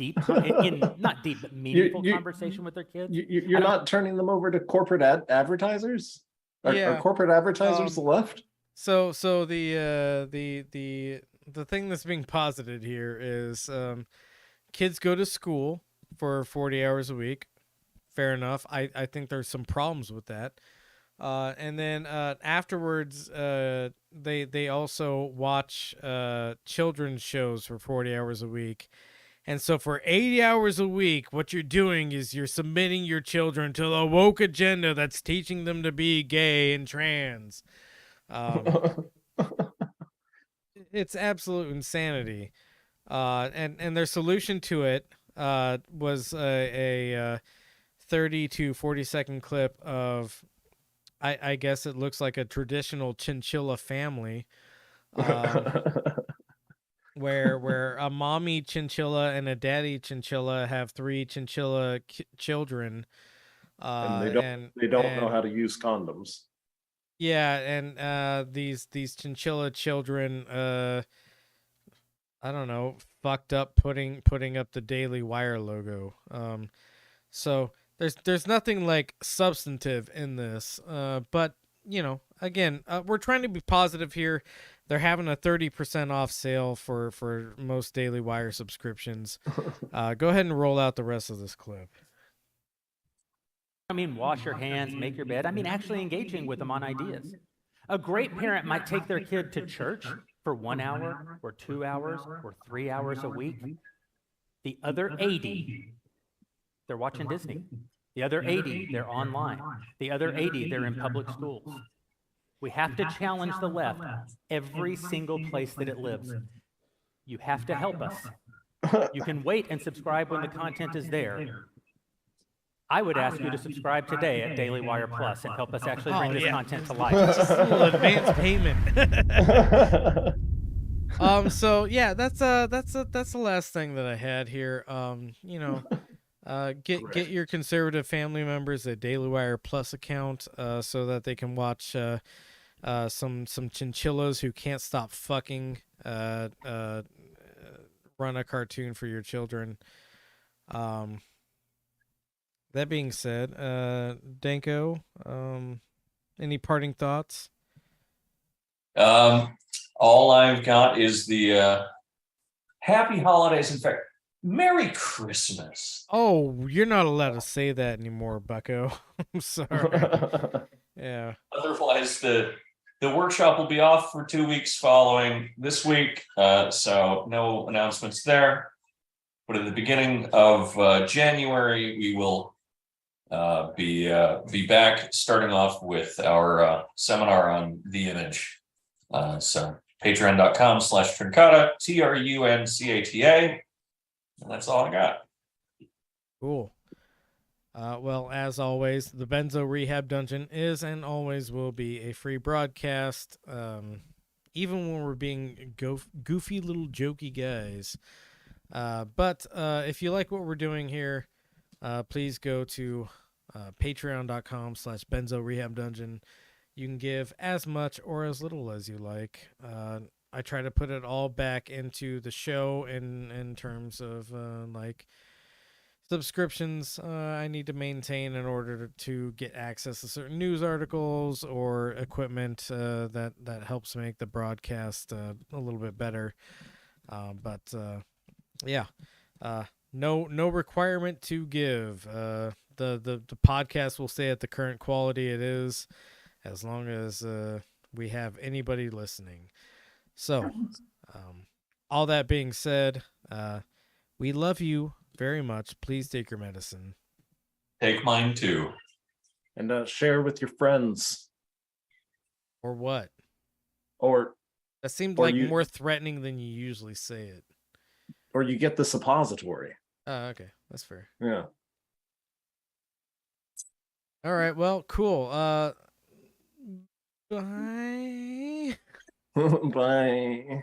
not deep, but meaningful conversation with their kids. You're not turning them over to corporate advertisers? Are corporate advertisers the left? So the thing that's being posited here is kids go to school for 40 hours a week. Fair enough. I think there's some problems with that. And then afterwards, they also watch children's shows for 40 hours a week. And so for 80 hours a week, what you're doing is you're submitting your children to the woke agenda that's teaching them to be gay and trans. It's absolute insanity. And their solution to it was a 30 to 40 second clip of, I guess it looks like a traditional chinchilla family, where a mommy chinchilla and a daddy chinchilla have 3 chinchilla children, and they don't know how to use condoms. Yeah, and these chinchilla children, I don't know, fucked up putting up the Daily Wire logo. So there's nothing like substantive in this, but you know, again, we're trying to be positive here. They're having a 30% off sale for most Daily Wire subscriptions. Go ahead and roll out the rest of this clip. I mean, wash your hands, make your bed. I mean, actually engaging with them on ideas. A great parent might take their kid to church for 1 hour or 2 hours or 3 hours a week. The other 80, they're watching Disney. The other 80, they're online. The other 80, they're in public schools. We have to challenge the left every single place that it lives. You have to help us. You can wait and subscribe when the content is there. I would ask you to subscribe today at Daily Wire Plus and help us actually bring this content to life. Just a little advance payment. So yeah, that's the last thing that I had here. You know, get your conservative family members a Daily Wire Plus account, so that they can watch some chinchillas who can't stop fucking run a cartoon for your children. That being said, Danko, any parting thoughts? All I've got is the happy holidays. In fact, Merry Christmas. Oh, you're not allowed to say that anymore, Bucko. I'm sorry. Yeah. Otherwise, the workshop will be off for 2 weeks following this week, so no announcements there. But at the beginning of January, we will be back, starting off with our seminar on the image. So patreon.com/Truncata, TRUNCATA. And that's all I got. Cool. Well, as always, the Benzo Rehab Dungeon is and always will be a free broadcast, even when we're being goofy little jokey guys. But if you like what we're doing here, please go to patreon.com/Benzo Rehab Dungeon. You can give as much or as little as you like. I try to put it all back into the show in terms of like subscriptions I need to maintain in order to get access to certain news articles or equipment that helps make the broadcast a little bit better. Yeah, no requirement to give. The podcast will stay at the current quality it is, as long as we have anybody listening. So, all that being said, we love you very much. Please take your medicine. Take mine too. And share with your friends. Or what? Or that seemed like more threatening than you usually say it. Or you get the suppository. Oh, okay. That's fair. Yeah. All right. Well, cool. Bye. Bye.